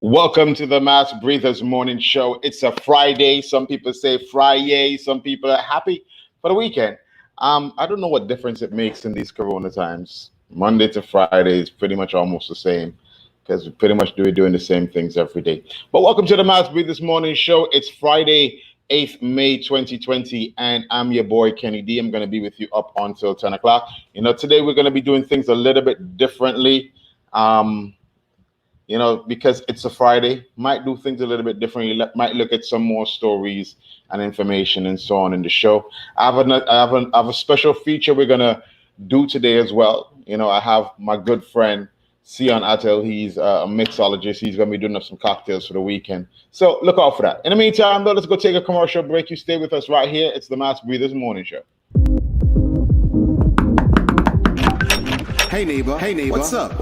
Welcome to the Mass Breathers Morning Show. It's a Friday. Some people say Friday. Some people are happy for the weekend. I don't know what difference it makes in these Corona times. Monday to Friday is pretty much almost the same because we pretty much doing the same things every day. But welcome to the Mass Breathers Morning Show. It's Friday, 8th May 2020, and I'm your boy Kenny D. I'm going to be with you up until 10 o'clock. Today we're going to be doing things a little bit differently. Because it's a Friday, might do things a little bit differently. Might look at some more stories and information and so on in the show. I have a special feature we're gonna do today as well. I have my good friend Sion Attel. He's a mixologist. He's gonna be doing up some cocktails for the weekend. So look out for that. In the meantime, though, let's go take a commercial break. You stay with us right here. It's the Mass Breathers Morning Show. Hey neighbor, what's up?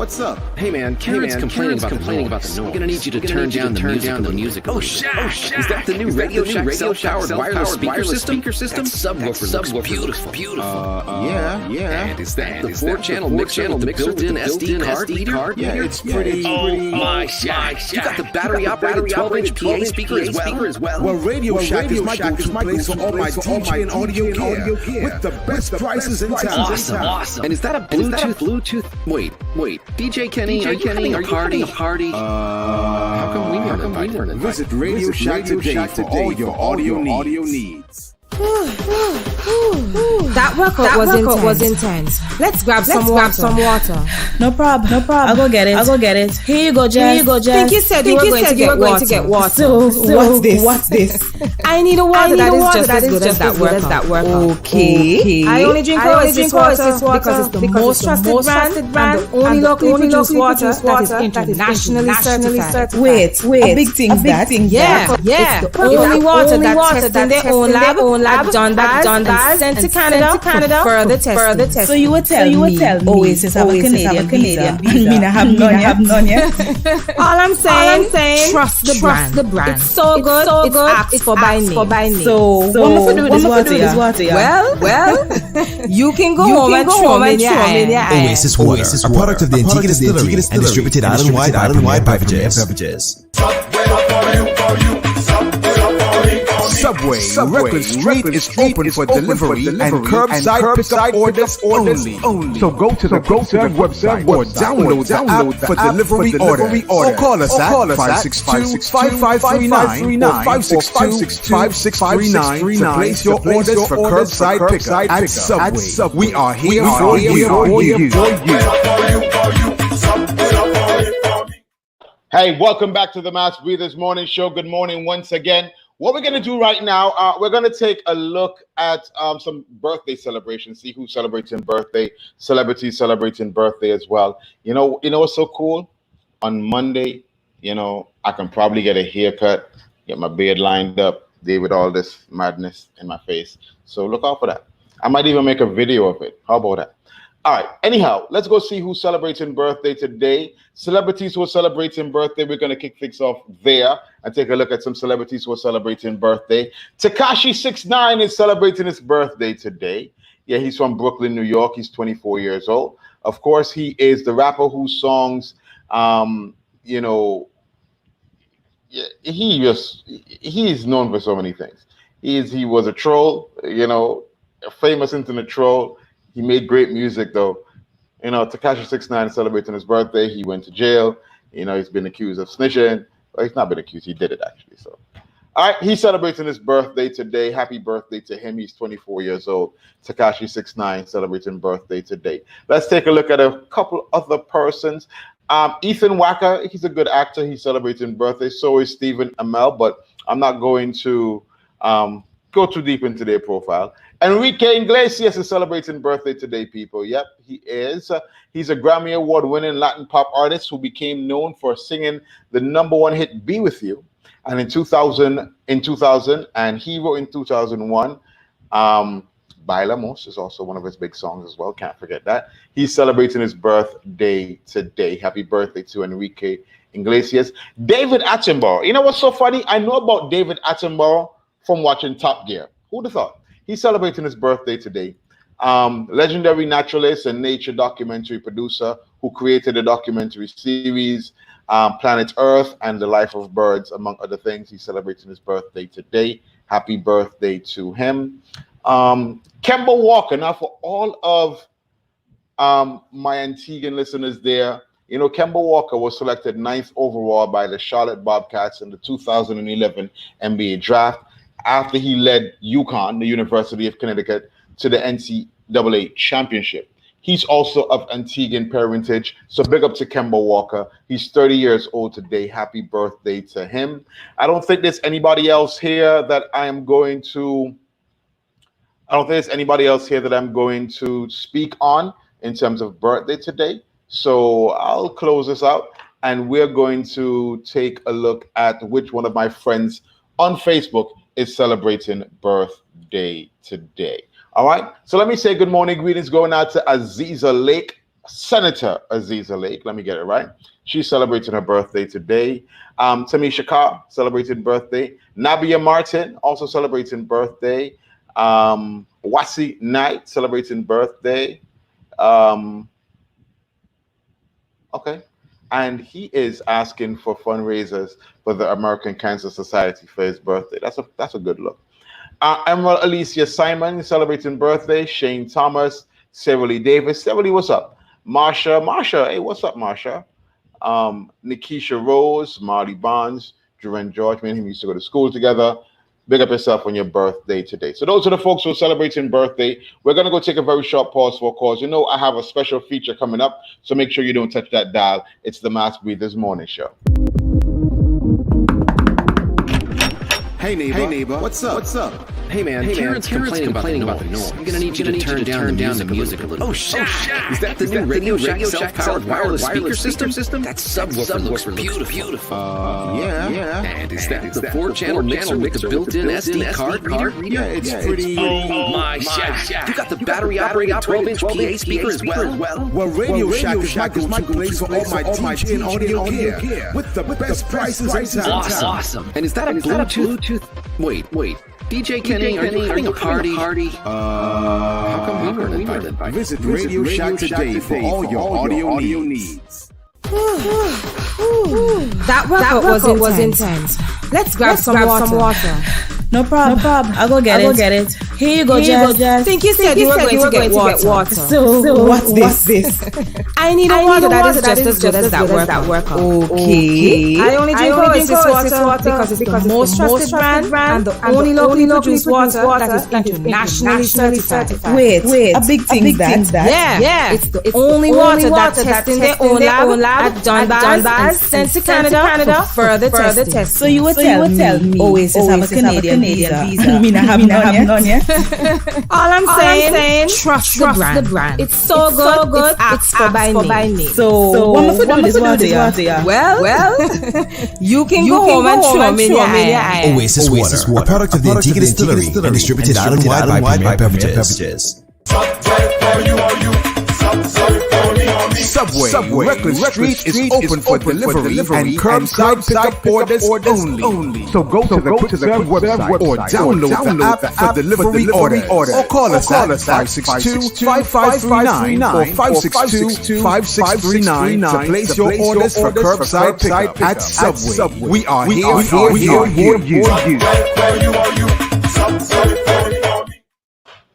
Hey man, Karen's complaining about the noise. I'm gonna need you to turn down the music. Oh, Shack! Is that the new Radio Shack self-powered wireless speaker system? That subwoofer looks beautiful. Yeah. And is that the 4-channel mixer with the built-in SD card reader? Yeah, it's pretty. Oh my Shack! You got the battery-operated 12-inch PA speaker as well. Well, Radio Shack is my go-to place for all my DJ and audio gear with the best prices in town. Awesome. And is that a Bluetooth? Wait. DJ Kenny, are you having a party? How come we weren't invited? Visit Radio Shack today for all your audio needs. That workout was intense. Let's grab some water. No problem. I'll go get it. Here you go, Jess. Think you said you were going to get water. So what's this? I need a water that is just as good as that workout. Okay. I only drink Oasis water because it's the most trusted brand and the only locally produced water that is internationally certified. Wait. A big thing. Yeah. It's the only water that tested in their own lab, done and sent to Canada for further testing. So you would tell me Oasis have a Canadian visa. I mean, I have none yet. All I'm saying, trust the brand. It's so good. It's asked for by name. So what am I do with this water? Well, you can go home and throw in your eye. Oasis Water, a product of the Antigua Distillery and distributed island-wide by beverages. Subway Record Street is open for delivery and curbside pickup orders only. So go to the website or download the app for delivery orders. Or call us at 562-5539 or 562-5639 to place your orders for curbside pickup at Subway. We are here for you. Hey, welcome back to the Mass Breathers Morning Show. Good morning once again. What we're going to do right now, we're going to take a look at some birthday celebrations, see who's celebrating birthday, celebrities celebrating birthday as well. You know what's so cool? On Monday, I can probably get a haircut, get my beard lined up, deal with all this madness in my face. So look out for that. I might even make a video of it. How about that? All right. Anyhow, let's go see who's celebrating birthday today. Celebrities who are celebrating birthday, we're going to kick things off there and take a look at some celebrities who are celebrating birthday. Tekashi 6ix9ine is celebrating his birthday today. Yeah, he's from Brooklyn, New York. He's 24 years old. Of course, he is the rapper whose songs, he is known for so many things. He was a troll, a famous internet troll. He made great music, though. Tekashi 6ix9ine is celebrating his birthday. He went to jail. He's been accused of snitching. Well, he's not been accused. He did it, actually. So, all right, he's celebrating his birthday today. Happy birthday to him. He's 24 years old. Tekashi 6ix9ine celebrating birthday today. Let's take a look at a couple other persons. Ethan Walker, he's a good actor. He's celebrating birthday. So is Stephen Amell, but I'm not going to go too deep into their profile. Enrique Iglesias is celebrating birthday today, people. Yep, he is. He's a Grammy Award-winning Latin pop artist who became known for singing the #1 hit "Be With You," and in 2000, and Hero in 2001. Bailamos is also one of his big songs as well. Can't forget that. He's celebrating his birthday today. Happy birthday to Enrique Iglesias. David Attenborough. You know what's so funny? I know about David Attenborough from watching Top Gear. Who'd have thought? He's celebrating his birthday today. Legendary naturalist and nature documentary producer who created a documentary series planet Earth and the life of birds, among other things. He's celebrating his birthday today. Happy birthday to him. Kemba Walker. Now, for all of my Antiguan listeners there, you know, Kemba Walker was selected 9th overall by the Charlotte Bobcats in the 2011 NBA draft after he led UConn, the University of Connecticut, to the NCAA championship. He's also of Antiguan parentage, so big up to Kemba Walker. He's 30 years old today. Happy birthday to him. I don't think there's anybody else here that I'm going to speak on in terms of birthday today. So I'll close this out, and we're going to take a look at which one of my friends on Facebook is celebrating birthday today. All right, so let me say good morning, greetings going out to Aziza Lake, Senator Aziza Lake. Let me get it right. She's celebrating her birthday today. Tamisha Carr, celebrating birthday. Nabia Martin, also celebrating birthday. Wasi Knight, celebrating birthday. Okay. And he is asking for fundraisers for the American Cancer Society for his birthday. That's a good look. Emerald Alicia Simon celebrating birthday. Shane Thomas, Sarah Lee Davis. Sarah Lee, what's up? Marsha, hey, what's up, Marsha? Nikisha Rose, Marley Bonds, Duran George. Me and him used to go to school together. Big up yourself on your birthday today. So those are the folks who are celebrating birthday. We're going to go take a very short pause for calls. You know, I have a special feature coming up, so make sure you don't touch that dial. It's the Mass Breathers Morning Show. Hey neighbor, what's up? Hey man, Karen's complaining about the noise. I'm gonna need you to turn down the music a little. Oh shit! Is that the new Radio Shack self-powered wireless speaker system? That subwoofer looks beautiful. Yeah. And is that the 4-channel mixer with the built-in SD card reader? Yeah, it's pretty. Oh my Shack! You got the battery-operated 12-inch PA speaker as well? Well, Radio Shack is my place for all my DJ and audio gear with the best prices in town. Awesome. And is that a Bluetooth? Wait. DJ Kenny, are you having a party? How come we weren't invited? Visit Radio Shack today for all your audio needs. That workout was intense. Let's grab some water. No problem. I'll go get it. Here you go, Jess. Think you said you were going to get water. So what's this? I need a water that is just as good as that workout. Okay. I only drink Oasis water because it's the most trusted brand and the only locally produced water that is internationally certified. Wait, a big thing that? Yeah. It's the only water that's tested in their own lab at Dunbar's and sent to Canada for further testing. So you would tell me Oasis have a Canadian visa. Me not have none yet. All I'm saying, trust the brand. It's so good. It's asked for by me. So what am I do this water? Well, you can go home and throw me in your eye. Oasis Water, a product of the Antigua Distillery and distributed island-wide by Premier Beverages. Subway. Reckless Street is open for delivery and curbside pickup orders only. So go to the Quick Serve website or download the app for delivery orders. Or call us at 562-5539 or 562-5639 to place your orders for curbside pickup at Subway. We are here for you.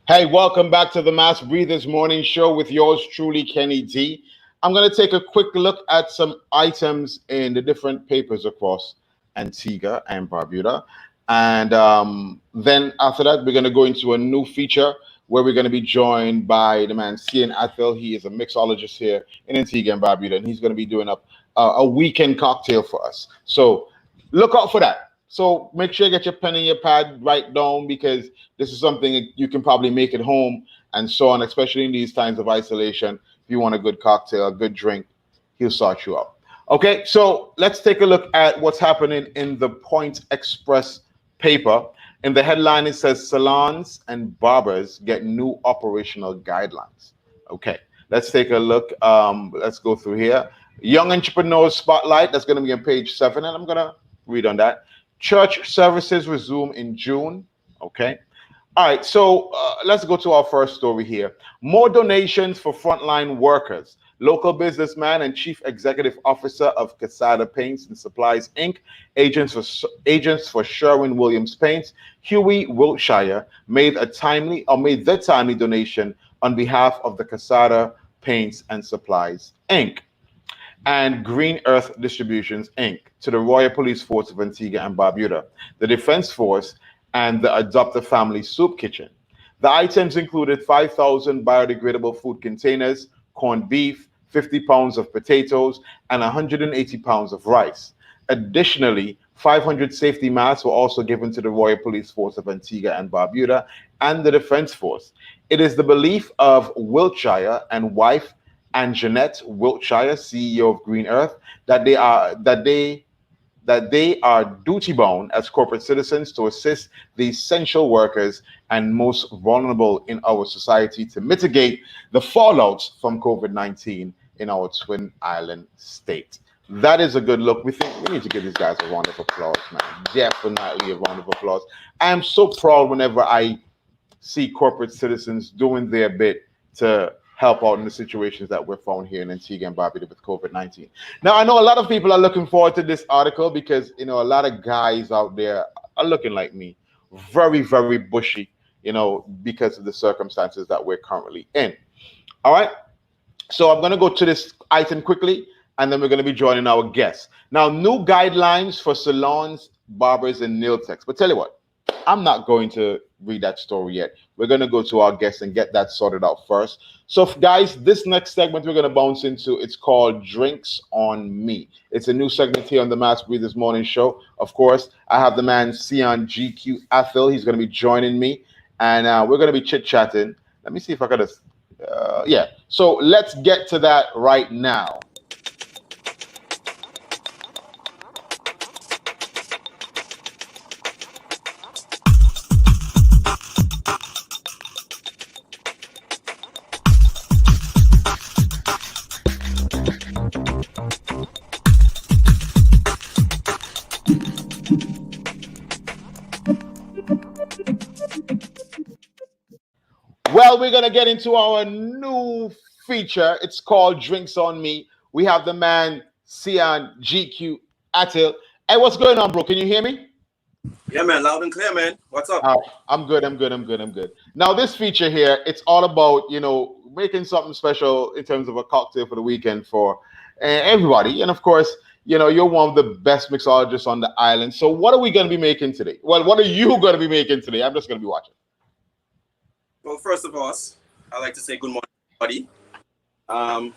Hey, welcome back to the Mass Breathers Morning Show with yours truly, Kenny D. I'm going to take a quick look at some items in the different papers across Antigua and Barbuda. And then after that, we're going to go into a new feature where we're going to be joined by the man, Cian Athel. He is a mixologist here in Antigua and Barbuda, and he's going to be doing a weekend cocktail for us. So look out for that. So make sure you get your pen and your pad right down, because this is something you can probably make at home and so on, especially in these times of isolation. If you want a good cocktail, a good drink, he'll sort you out. Okay, so let's take a look at what's happening in the Point Express paper. In the headline, it says salons and barbers get new operational guidelines. Okay, let's take a look. Let's go through here. Young Entrepreneurs Spotlight, that's going to be on page 7, and I'm going to read on that. Church services resume in June. Okay. All right. So let's go to our first story here. More donations for frontline workers. local businessman and chief executive officer of Casada Paints and Supplies Inc., agents for Sherwin-Williams Paints, Huey Wiltshire, made the timely donation on behalf of the Casada Paints and Supplies Inc. and Green Earth Distributions Inc. to the Royal Police Force of Antigua and Barbuda, the Defense Force, and the Adoptive Family Soup Kitchen. The items included 5,000 biodegradable food containers, corned beef, 50 pounds of potatoes, and 180 pounds of rice. Additionally, 500 safety masks were also given to the Royal Police Force of Antigua and Barbuda and the Defense Force. It is the belief of Wiltshire and wife Anjanette Wiltshire, CEO of Green Earth, that they are duty-bound as corporate citizens to assist the essential workers and most vulnerable in our society to mitigate the fallouts from COVID-19 in our Twin Island state. That is a good look. We think we need to give these guys a round of applause, man. Definitely a round of applause. I am so proud whenever I see corporate citizens doing their bit to help out in the situations that we're found here in Antigua and Barbuda with COVID-19. Now, I know a lot of people are looking forward to this article because, a lot of guys out there are looking like me, very, very bushy, because of the circumstances that we're currently in. All right. So I'm going to go to this item quickly, and then we're going to be joining our guests. Now, new guidelines for salons, barbers, and nail techs. But tell you what, I'm not going to read that story yet. We're going to go to our guests and get that sorted out first. So, guys, this next segment we're going to bounce into, it's called Drinks on Me. It's a new segment here on the Mass Breathers Morning Show. Of course, I have the man Sion GQ Athil. He's going to be joining me, and we're going to be chit-chatting. Let me see if I got yeah. So let's get to that right now. Well, we're going to get into our new feature. It's called Drinks on Me. We have the man, Sion GQ Atil. Hey, what's going on, bro? Can you hear me? Yeah, man. Loud and clear, man. What's up? I'm good. Now, this feature here, it's all about, making something special in terms of a cocktail for the weekend for everybody. And, of course, you're one of the best mixologists on the island. So what are we going to be making today? Well, what are you going to be making today? I'm just going to be watching. Well, first of all, I'd like to say good morning, everybody.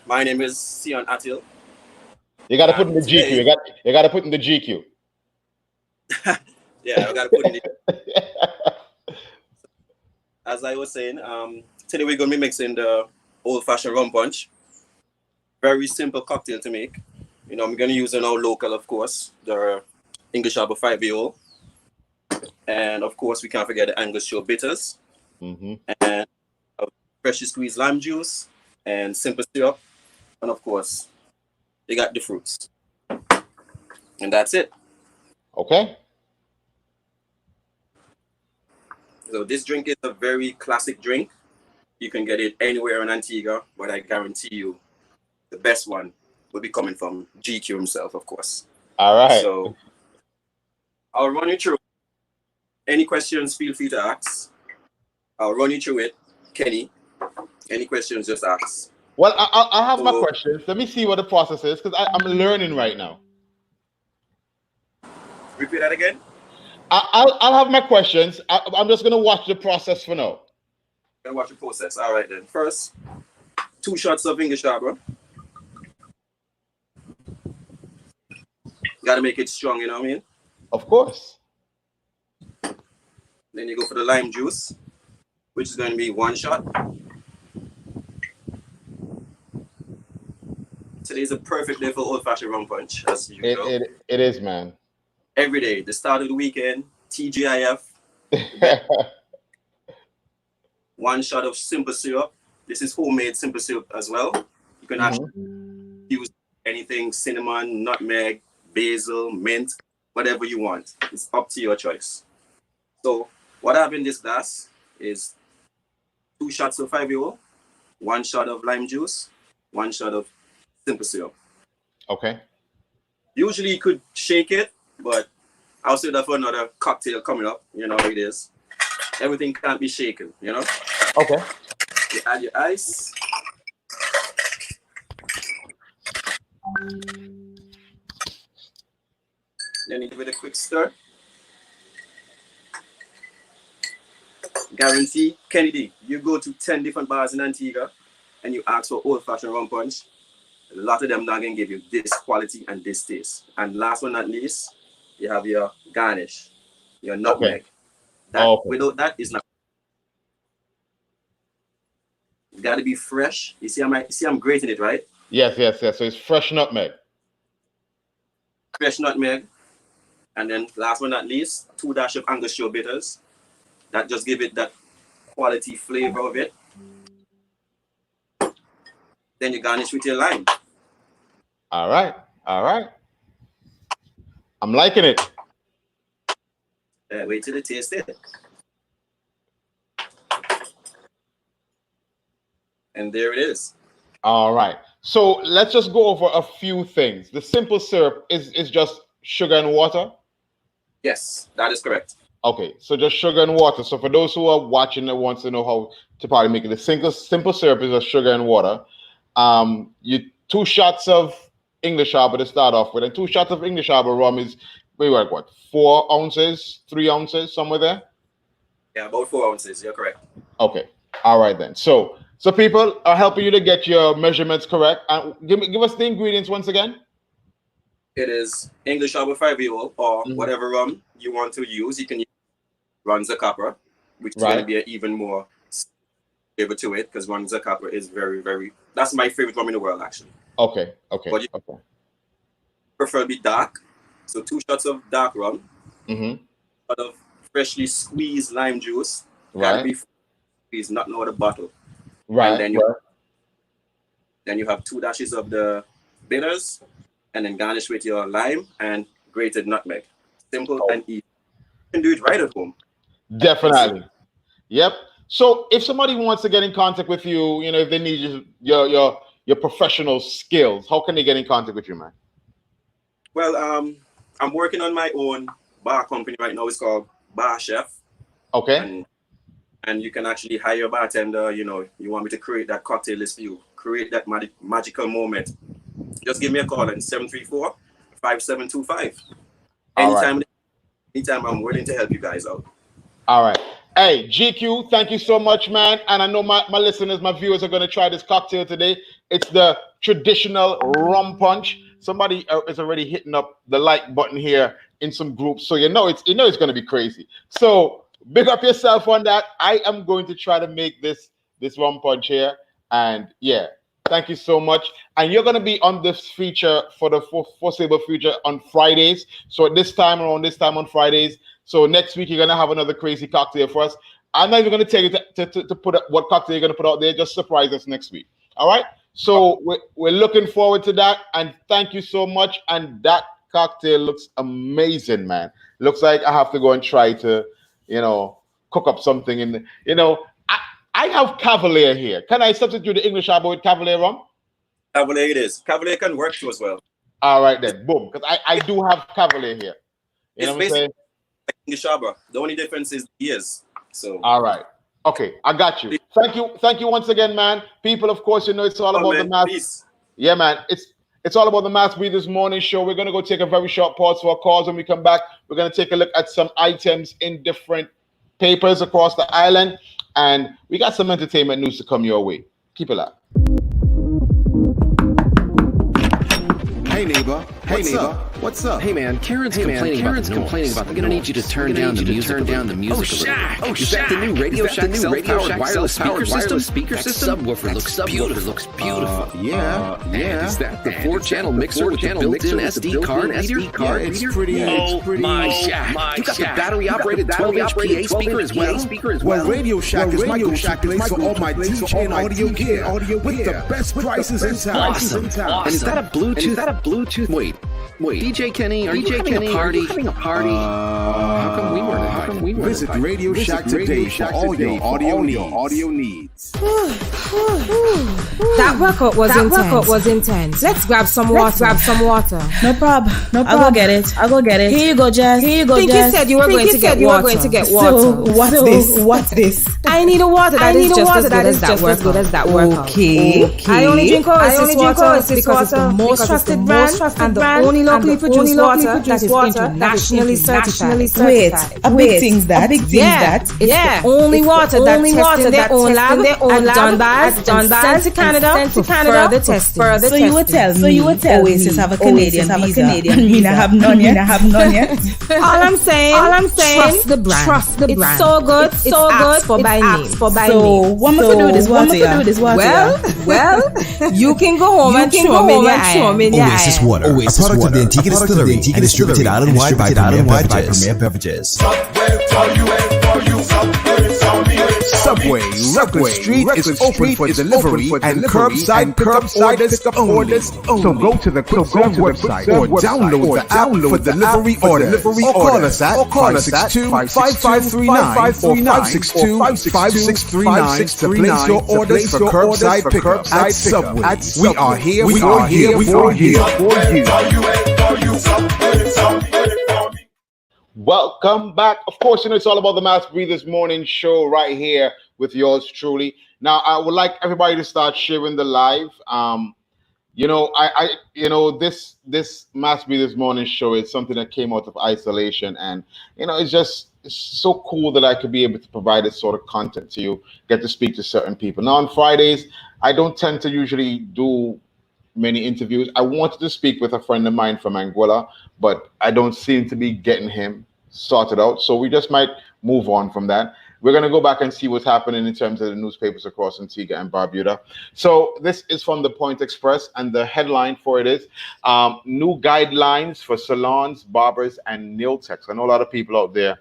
My name is Sion Atil. You got to put in the GQ. You got to put in the GQ. Yeah, I got to put in it. As I was saying, today we're going to be mixing the Old-Fashioned Rum Punch. Very simple cocktail to make. I'm going to use our local, of course, the English Harbor 5-year-old. And, of course, we can't forget the Angus Show bitters. Mm-hmm. And freshly squeezed lime juice and simple syrup, and of course you got the fruits, and that's it. Okay. So this drink is a very classic drink. You can get it anywhere in Antigua, but I guarantee you the best one will be coming from GQ himself, of course. All right. So I'll run you through. Any questions, feel free to ask. I'll run you through it. Kenny, any questions, just ask. Well, I'll have my questions. Let me see what the process is, because I'm learning right now. Repeat that again. I'll have my questions. I'm just going to watch the process for now. Gonna watch the process. All right, then. First, 2 shots of English Harbor. Got to make it strong, you know what I mean? Of course. Then you go for the lime juice, which is going to be 1 shot. Today's a perfect day for Old-Fashioned Rum Punch, as usual. It is, man. Every day, the start of the weekend, TGIF. 1 shot of simple syrup. This is homemade simple syrup as well. You can actually use anything, cinnamon, nutmeg, basil, mint, whatever you want. It's up to your choice. So what I have in this glass is 2 shots of 5-year-old, 1 shot of lime juice, 1 shot of simple syrup. Okay. Usually you could shake it, but I'll save that for another cocktail coming up. You know how it is. Everything can't be shaken, you know? Okay. You add your ice. Then you give it a quick stir. Guarantee, Kennedy, you go to 10 different bars in Antigua and you ask for old-fashioned rum punch. A lot of them not going to give you this quality and this taste. And last but not least, you have your garnish, your nutmeg. Okay. Without that, it's not. It's got to be fresh. You see, I'm grating it, right? Yes. So it's fresh nutmeg. Fresh nutmeg. And then last but not least, 2 dash of Angostura bitters. That just give it that quality flavor of it. Then you garnish with your lime. All right. I'm liking it. Wait till you taste it. And there it is. All right. So let's just go over a few things. The simple syrup is just sugar and water? Yes, that is correct. Okay, so just sugar and water. So for those who are watching that wants to know how to probably make it, the simple syrup is just sugar and water. You 2 shots of English Harbor to start off with, and 2 shots of English Harbor rum is what 4 ounces, 3 ounces, somewhere there. Yeah, about 4 ounces. You're correct. Okay, all right then. So people are helping you to get your measurements correct. And give us the ingredients once again. It is English Harbor 5-year-old or whatever rum you want to use. You can use Runza Copper, which is going to be an even more flavor to it because Runza Copper is very, very. That's my favorite rum in the world, actually. Okay. But you preferably dark. So 2 shots of dark rum. A shot of freshly squeezed lime juice. Gotta be squeezed, not no other bottle. Right. And then you have 2 dashes of the bitters, and then garnish with your lime and grated nutmeg. Simple and easy. You can do it right at home. Definitely. Yep. So if somebody wants to get in contact with you, if they need your professional skills, how can they get in contact with you, man? Well, I'm working on my own bar company right now. It's called Bar Chef. Okay. And you can actually hire a bartender. You want me to create that cocktail list for you, create that magical moment. Just give me a call at 734-5725. Anytime I'm willing to help you guys out. All right. Hey, GQ, thank you so much, man. And I know my listeners, my viewers are going to try this cocktail today. It's the traditional rum punch. Somebody is already hitting up the like button here in some groups. So it's going to be crazy. So big up yourself on that. I am going to try to make this rum punch here. And yeah, thank you so much. And you're going to be on this feature for the foreseeable future on Fridays. So this time on Fridays. So next week, you're going to have another crazy cocktail for us. I'm not even going to tell you to put up what cocktail you're going to put out there. Just surprise us next week. All right? So we're looking forward to that. And thank you so much. And that cocktail looks amazing, man. Looks like I have to go and try to, cook up something in I have Cavalier here. Can I substitute the English Harbor with Cavalier rum? Cavalier it is. Cavalier can work too as well. All right then. Boom. Because I do have Cavalier here. You know what I'm saying? English Harbor. The only difference is years. So all right. Okay, I got you. Thank you once again, man. People, of course, it's all about the math. Peace. Yeah, man. It's all about the Mass Breathers Morning Show. We're gonna go take a very short pause for our calls. When we come back, we're gonna take a look at some items in different papers across the island, and we got some entertainment news to come your way. Keep it up. Hey neighbor, what's up? Hey man, Karen's complaining about the noise. I'm gonna need you to turn down the music. Oh, Shaq! Is that the new Radio Shack self-powered wireless speaker system? Subwoofer looks beautiful. Yeah. Is that the 4-channel mixer with the built-in SD card reader? Yeah, it's pretty. My Shaq! You got the battery-operated 12-inch PA speaker as well. Well, Radio Shack is my go-to place for all my DJ and audio gear with the best prices in town. Awesome. And is that a Bluetooth? Wait, Wait, DJ Kenny, are you having a party? How come we weren't? Visit Radio Shack today for all your audio needs. That workout was intense. Let's grab some water. No problem. I'll go get it. Here you go, Jess. Think you said you were going to get water. So what's this? I need a water that is just as good as that workout. Okay. I only drink Oasis water because it's the most trusted brand and the only locally produced water that is internationally certified. Wait, a big thing's that. It's the only water that tested in their own lab at Dunbar, sent to Canada for further testing. So you would tell me Oasis have a Canadian visa. I have none yet. All I'm saying, trust the brand. It's so good. It's asked for by name. So what am I to do this water? Well, you can go home and throw me in your Oasis Water, a product of the Antigua Distillery and distributed out and wide by Premier Beverages. Subway Record Street is open for delivery and curbside pickup orders only. So go to the Quick Serve website or download the app for delivery orders. Or call us at 562-5539 or 562-5639 to place your orders for curbside pickup at Subway. We are here for you. Welcome back. Of course, you know it's all about the Mass Breathers Morning Show right here with yours truly. Now, I would like everybody to start sharing the live. This Mass Breathers Morning Show is something that came out of isolation, and it's so cool that I could be able to provide this sort of content to you, get to speak to certain people. Now, on Fridays, I don't tend to usually do many interviews. I wanted to speak with a friend of mine from Anguilla, but I don't seem to be getting him sorted out. So we just might move on from that. We're going to go back and see what's happening in terms of the newspapers across Antigua and Barbuda. So this is from the Point Express, and the headline for it is new guidelines for salons, barbers, and nail techs. I know a lot of people out there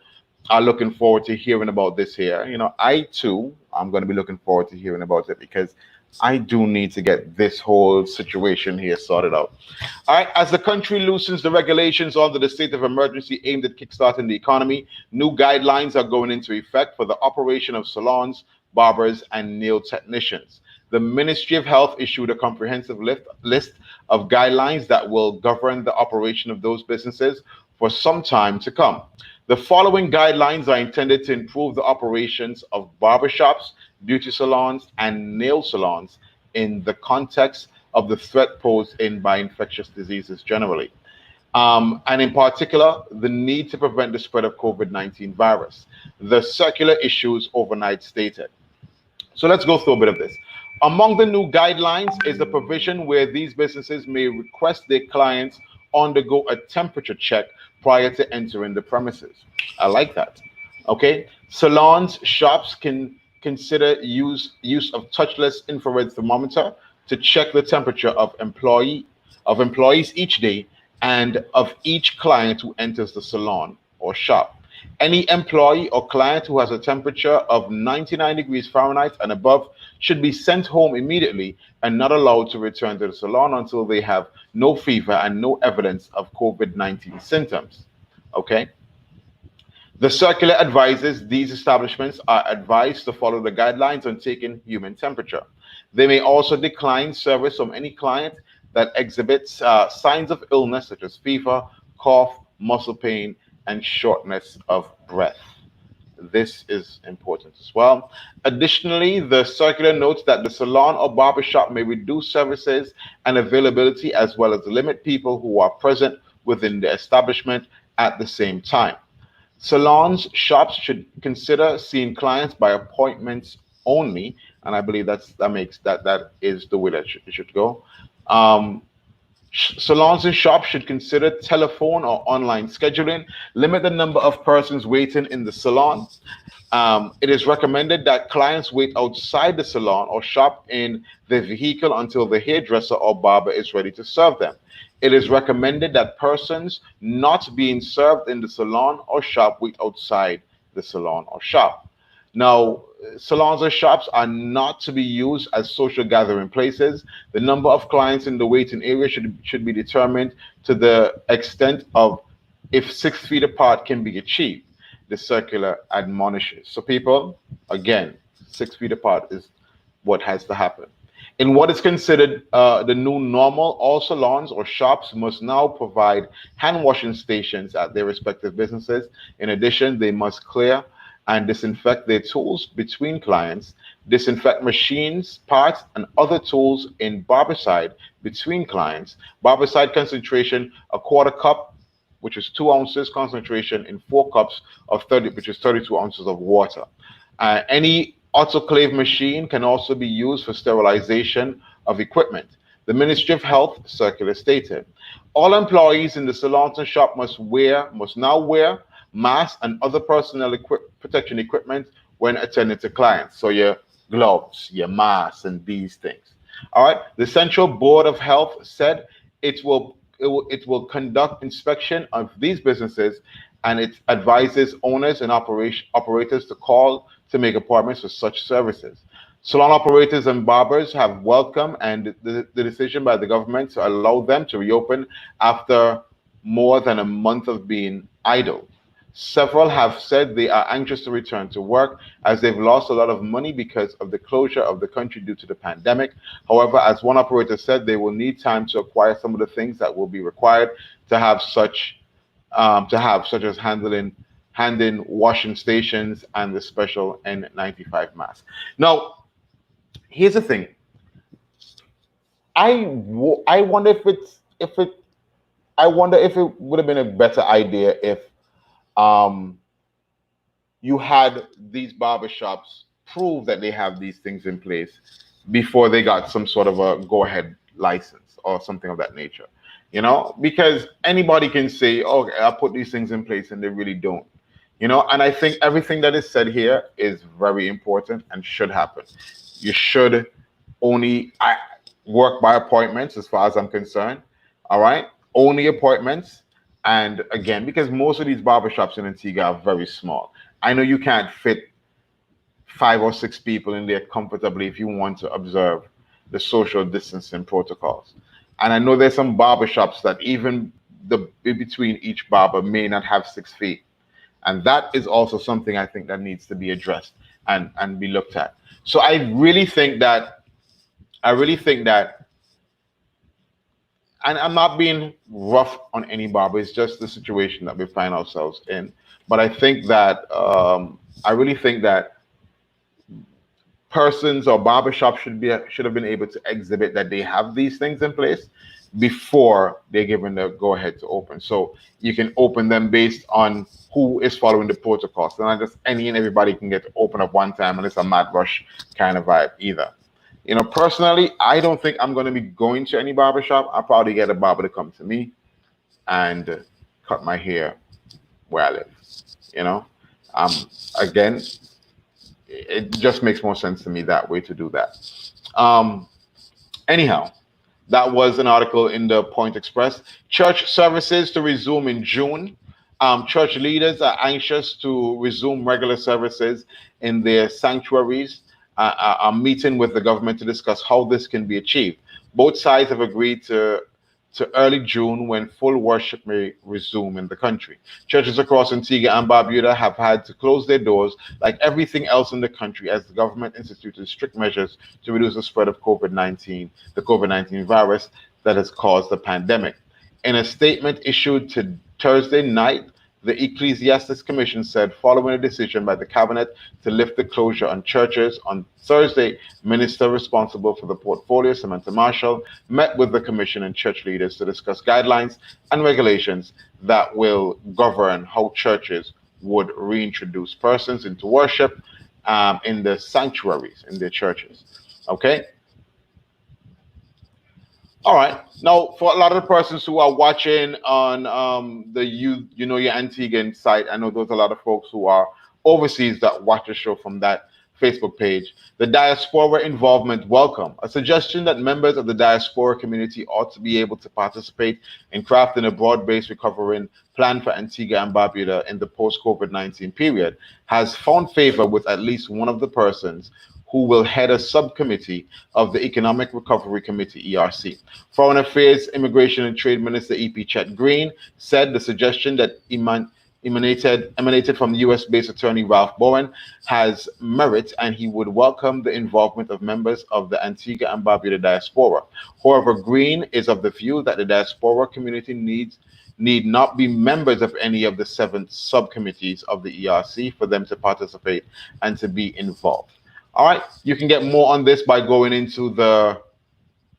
are looking forward to hearing about this here. I too, I'm going to be looking forward to hearing about it because I do need to get this whole situation here sorted out. All right, as the country loosens the regulations under the state of emergency aimed at kickstarting the economy, new guidelines are going into effect for the operation of salons, barbers, and nail technicians. The Ministry of Health issued a comprehensive list of guidelines that will govern the operation of those businesses for some time to come. The following guidelines are intended to improve the operations of barbershops, beauty salons, and nail salons in the context of the threat posed by infectious diseases generally. And in particular, the need to prevent the spread of COVID-19 virus. The circular issues overnight stated. So let's go through a bit of this. Among the new guidelines is the provision where these businesses may request their clients undergo a temperature check prior to entering the premises. I like that. Okay. Salons, shops can consider use of touchless infrared thermometer to check the temperature of employees each day and of each client who enters the salon or shop. Any employee or client who has a temperature of 99 degrees Fahrenheit and above should be sent home immediately and not allowed to return to the salon until they have no fever and no evidence of COVID-19 symptoms. Okay. The circular advises these establishments are advised to follow the guidelines on taking human temperature. They may also decline service from any client that exhibits signs of illness such as fever, cough, muscle pain, and shortness of breath. This is important as well. Additionally, the circular notes that the salon or barbershop may reduce services and availability as well as limit people who are present within the establishment at the same time. Salons, shops should consider seeing clients by appointments only, and I believe that is the way that it should go. Salons and shops should consider telephone or online scheduling, limit the number of persons waiting in the salon. It is recommended that clients wait outside the salon or shop in the vehicle until the hairdresser or barber is ready to serve them. It is recommended that persons not being served in the salon or shop wait outside the salon or shop. Now, salons or shops are not to be used as social gathering places. The number of clients in the waiting area should be determined to the extent of if 6 feet apart can be achieved, the circular admonishes. So, people, again, 6 feet apart is what has to happen. In what is considered the new normal, all salons or shops must now provide hand washing stations at their respective businesses. In addition, they must clear and disinfect their tools between clients, disinfect machines, parts, and other tools in barbicide between clients. Barbicide concentration, a quarter cup, which is 2 ounces, concentration in 4 cups of 30, which is 32 ounces of water. Any autoclave machine can also be used for sterilization of equipment. The Ministry of Health circular stated, all employees in the salons and shop must now wear masks and other personnel protection equipment when attending to clients. So your gloves, your masks, and these things. All right. The Central Board of Health said it will conduct inspection of these businesses, and it advises owners and operators to call to make appointments for such services. Salon operators and barbers have welcomed the decision by the government to allow them to reopen after more than a month of being idle. Several have said they are anxious to return to work as they've lost a lot of money because of the closure of the country due to the pandemic. However, as one operator said, they will need time to acquire some of the things that will be required to have such as handing washing stations and the special N95 mask. Now, here's the thing. I wonder if it would have been a better idea if you had these barbershops prove that they have these things in place before they got some sort of a go-ahead license or something of that nature. You know, because anybody can say, "Oh, I'll put these things in place," and they really don't. You know, and I think everything that is said here is very important and should happen. You should only work by appointments, as far as I'm concerned. All right, only appointments. And again, because most of these barbershops in Antigua are very small. I know you can't fit 5 or 6 people in there comfortably if you want to observe the social distancing protocols. And I know there's some barbershops that even between each barber may not have 6 feet. And that is also something I think that needs to be addressed and be looked at. So I really think that, and I'm not being rough on any barber, it's just the situation that we find ourselves in. But I think that, I really think that persons or barbershops should have been able to exhibit that they have these things in place before they're given the go-ahead to open. So you can open them based on who is following the protocols. And not just any and everybody can get to open up one time and it's a mad rush kind of vibe either. You know, personally, I don't think I'm going to be going to any barbershop. I'll probably get a barber to come to me and cut my hair where I live. You know, again, it just makes more sense to me that way to do that. Anyhow, that was an article in the Point Express. Church services to resume in June. Church leaders are anxious to resume regular services in their sanctuaries. Are meeting with the government to discuss how this can be achieved. Both sides have agreed to early June when full worship may resume in the country. Churches across Antigua and Barbuda have had to close their doors like everything else in the country as the government instituted strict measures to reduce the spread of the COVID-19 virus that has caused the pandemic. In a statement issued to Thursday night, the Ecclesiastics Commission said following a decision by the cabinet to lift the closure on churches on Thursday, minister responsible for the portfolio, Samantha Marshall, met with the commission and church leaders to discuss guidelines and regulations that will govern how churches would reintroduce persons into worship in the sanctuaries, in their churches. Okay? All right. Now, for a lot of the persons who are watching on your Antiguan site, I know there's a lot of folks who are overseas that watch the show from that Facebook page. The diaspora involvement welcome. A suggestion that members of the diaspora community ought to be able to participate in crafting a broad-based recovery plan for Antigua and Barbuda in the post-COVID-19 period has found favor with at least one of the persons who will head a subcommittee of the Economic Recovery Committee, ERC. Foreign Affairs, Immigration and Trade Minister E.P. Chet Green said the suggestion that emanated from U.S.-based attorney Ralph Bowen has merit, and he would welcome the involvement of members of the Antigua and Barbuda diaspora. However, Green is of the view that the diaspora community need not be members of any of the 7 subcommittees of the ERC for them to participate and to be involved. All right, you can get more on this by going into the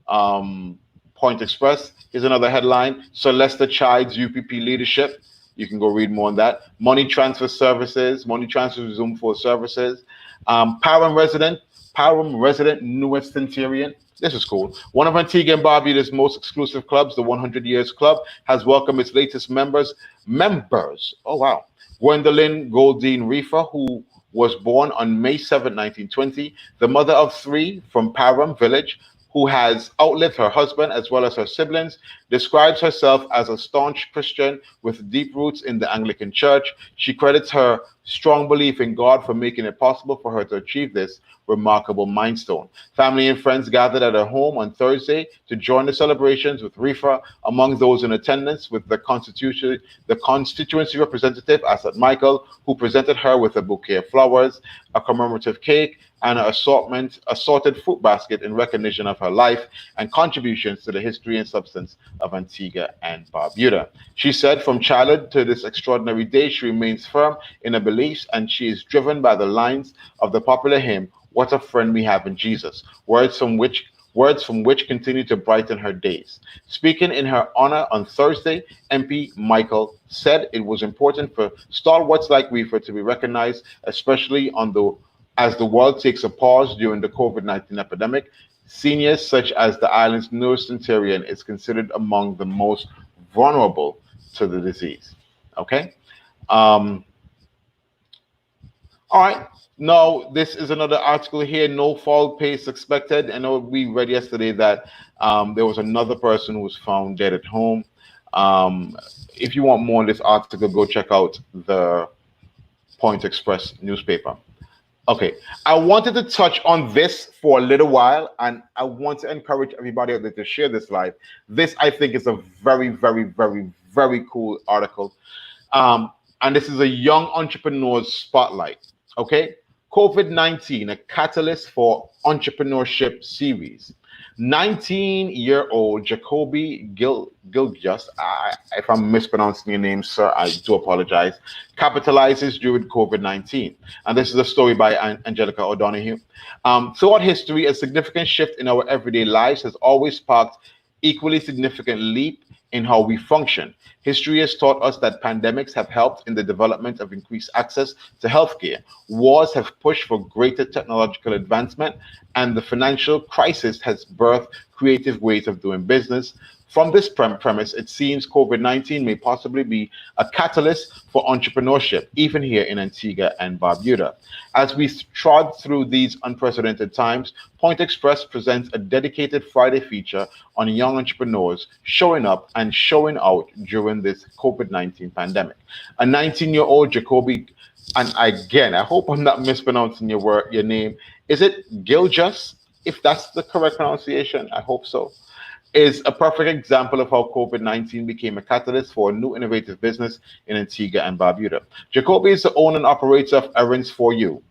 Point Express. Here's another headline: Celeste chides UPP leadership. You can go read more on that. Money transfer resume for services. Parham resident newest Centurion. This is cool. One of Antigua and Barbuda's most exclusive clubs, the 100 Years Club, has welcomed its latest members. Oh, wow. Gwendolyn Goldine Reefer, who was born on May 7, 1920, the mother of 3 from Parham Village, who has outlived her husband as well as her siblings, describes herself as a staunch Christian with deep roots in the Anglican Church. She credits her strong belief in God for making it possible for her to achieve this remarkable milestone. Family and friends gathered at her home on Thursday to join the celebrations with Reefer. Among those in attendance with the constituency representative, Asad Michael, who presented her with a bouquet of flowers, a commemorative cake, and an assorted fruit basket in recognition of her life and contributions to the history and substance of Antigua and Barbuda. She said, from childhood to this extraordinary day, she remains firm in her beliefs, and she is driven by the lines of the popular hymn, "What a Friend We Have in Jesus," words from which continue to brighten her days. Speaking in her honor on Thursday, MP Michael said it was important for stalwarts like Reefer to be recognized, especially as the world takes a pause during the COVID-19 epidemic. Seniors such as the island's newest Centurion is considered among the most vulnerable to the disease. Okay. All right. Now, this is another article here. No foul pace expected. I know we read yesterday that there was another person who was found dead at home. If you want more on this article, go check out the Point Express newspaper. Okay, I wanted to touch on this for a little while, and I want to encourage everybody out there to share this live. This, I think, is a very, very, very, very cool article. And this is a young entrepreneur's spotlight. Okay, COVID-19, a catalyst for entrepreneurship series. 19-year-old Jacoby Gilgust, if I'm mispronouncing your name, sir, I do apologize, capitalizes during COVID-19. And this is a story by Angelica O'Donoghue. Throughout history, a significant shift in our everyday lives has always sparked equally significant leap in how we function. History has taught us that pandemics have helped in the development of increased access to healthcare. Wars have pushed for greater technological advancement, and the financial crisis has birthed creative ways of doing business. From this premise, it seems COVID-19 may possibly be a catalyst for entrepreneurship, even here in Antigua and Barbuda. As we trod through these unprecedented times, Point Express presents a dedicated Friday feature on young entrepreneurs showing up and showing out during this COVID-19 pandemic. A 19-year-old Jacoby, and again, I hope I'm not mispronouncing your name. Is it Gilgust? If that's the correct pronunciation, I hope so. Is a perfect example of how COVID-19 became a catalyst for a new innovative business in Antigua and Barbuda. Jacoby is the owner and operator of Errands for You,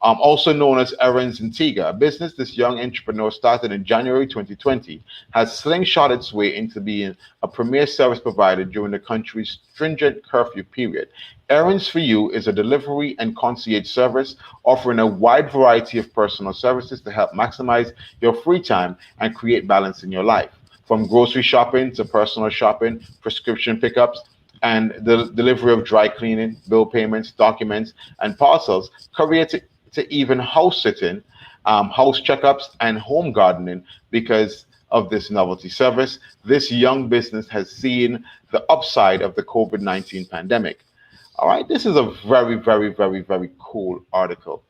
also known as Errands Antigua, a business this young entrepreneur started in January 2020, has slingshot its way into being a premier service provider during the country's stringent curfew period. Errands for You is a delivery and concierge service offering a wide variety of personal services to help maximize your free time and create balance in your life. From grocery shopping to personal shopping, prescription pickups, and the delivery of dry cleaning, bill payments, documents, and parcels, courier to even house sitting, house checkups, and home gardening. Because of this novelty service, this young business has seen the upside of the COVID-19 pandemic. All right, this is a very, very, very, very cool article.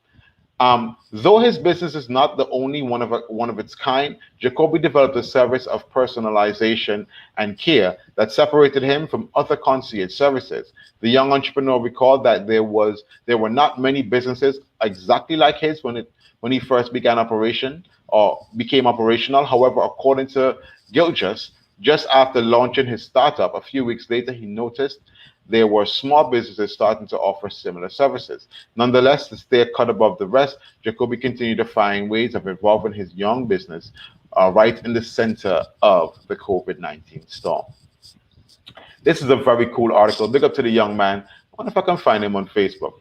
Though his business is not the only one of its kind, Jacoby developed a service of personalization and care that separated him from other concierge services. The young entrepreneur recalled that there were not many businesses exactly like his when he first began operation or became operational. However, according to Gilgis, just after launching his startup, a few weeks later, he noticed there were small businesses starting to offer similar services. Nonetheless, to stay a cut above the rest, Jacoby continued to find ways of evolving his young business right in the center of the COVID-19 storm. This is a very cool article. Big up to the young man. I wonder if I can find him on Facebook.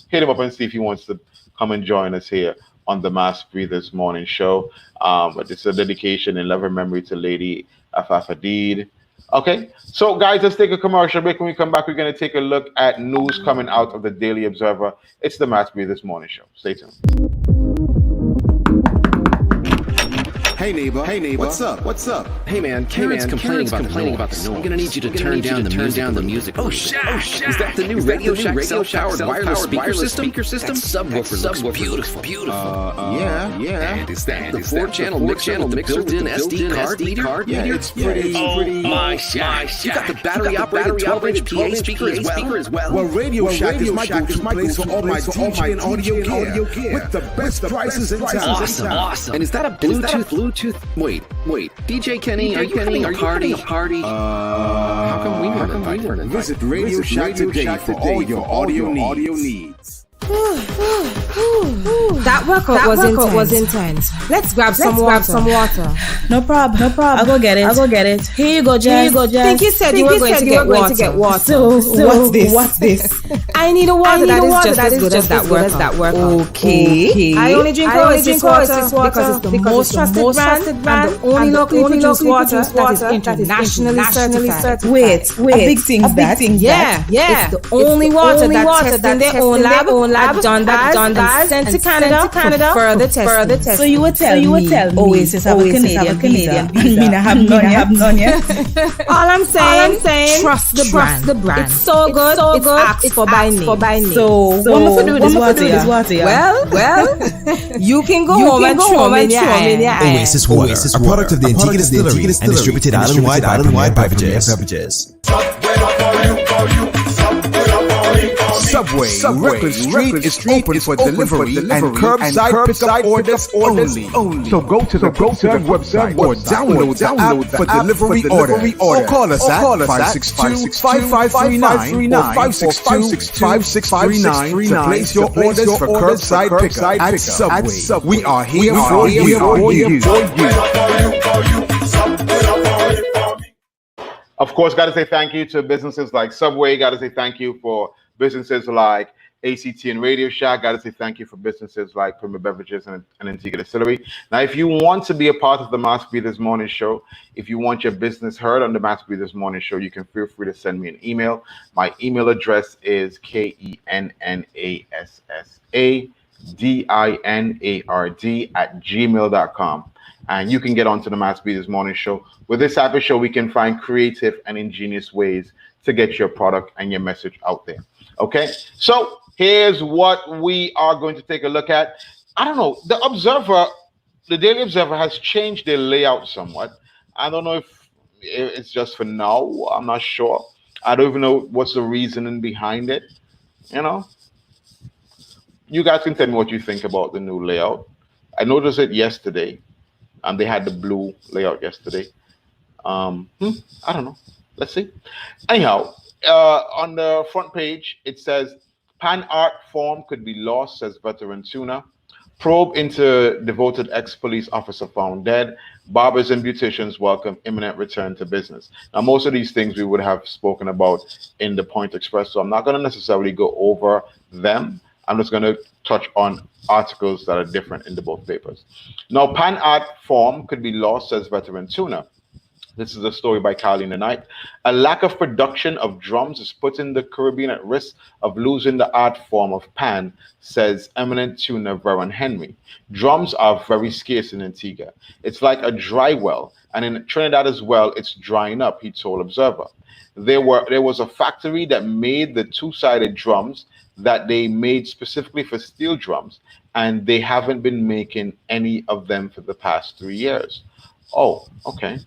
Hit him up and see if he wants to come and join us here on the Mask Breathers Morning Show. But it's a dedication in love and memory to Lady Afafadid. Okay, so guys, let's take a commercial break. When we come back, we're going to take a look at news coming out of the Daily Observer. It's the Mask Breathers Morning Show. Stay tuned. Hey neighbor, what's up? Hey man, Karen's complaining about the noise. I'm gonna need you to turn down the music. Oh shit! Is that the new Radio Shack self-powered wireless speaker system? That subwoofer looks beautiful. Yeah. And is that the 4-channel mixer with the built-in SD card meter? Yeah, it's pretty. Oh my gosh! You got the battery-operated 12-inch PA speaker as well. Well, Radio Shack is my go-to place for all my DJ and audio gear with the best prices in town. Awesome. And is that a Bluetooth? Wait. DJ Kenny, are you having a party? How come we weren't invited? Visit Radio Shack today for all your audio needs. That workout was intense. Let's grab some water. No problem. I'll go get it. Here you go, Jess. Think you said you were going to get water. So what's this? I need a water that is just as good as that workout. Okay. I only drink Oasis water because it's the most trusted brand and the only locally produced water that is internationally certified. Wait. A big thing that? Yeah. It's the only water that tested in their own lab. I've done that and sent to Canada for further testing. So you would tell me Oasis have a Canadian visa. I have none yet. All I'm saying, trust the brand. It's so good. It's asked for by name. So what must we do with this water? Well, you can go home and throw in your Oasis Water, a product of the Antigua Distillery and distributed island-wide by Premier Beverages. Subway Record Street is open for delivery and curbside pickup orders only. So go to the website or download the app for delivery orders. Or call us at 562-5539 or 562-5639 to place your orders for curbside pickup at Subway. We are here for you. Of course, got to say thank you to businesses like Subway. Got to say thank you for businesses like ACT and Radio Shack. Got to say thank you for businesses like Premier Beverages and Antigua Distillery. Now, if you want to be a part of the Mask Breathers Morning Show, if you want your business heard on the Mask Breathers Morning Show, you can feel free to send me an email. My email address is KENNASSADINARD@gmail.com. And you can get onto the Mask Breathers Morning Show. With this type of show, we can find creative and ingenious ways to get your product and your message out there. Okay, so here's what we are going to take a look at. I don't know, the Daily Observer has changed their layout somewhat. I don't know if it's just for now. I'm not sure. I don't even know what's the reasoning behind it. You know, you guys can tell me what you think about the new layout. I noticed it yesterday, and they had the blue layout yesterday. I don't know. Let's see. Anyhow, on the front page, it says, Pan art form could be lost, says veteran Tuna. Probe into devoted ex-police officer found dead. Barbers and beauticians welcome imminent return to business. Now, most of these things we would have spoken about in the Point Express, so I'm not going to necessarily go over them. I'm just going to touch on articles that are different in the both papers. Now, pan art form could be lost, says veteran Tuna. This is a story by Kylie in the Night. A lack of production of drums is putting the Caribbean at risk of losing the art form of pan, says eminent tuner Veron Henry. Drums are very scarce in Antigua. It's like a dry well, and in Trinidad as well, it's drying up, he told Observer. There was a factory that made the two-sided drums that they made specifically for steel drums, and they haven't been making any of them for the past 3 years. Oh, okay.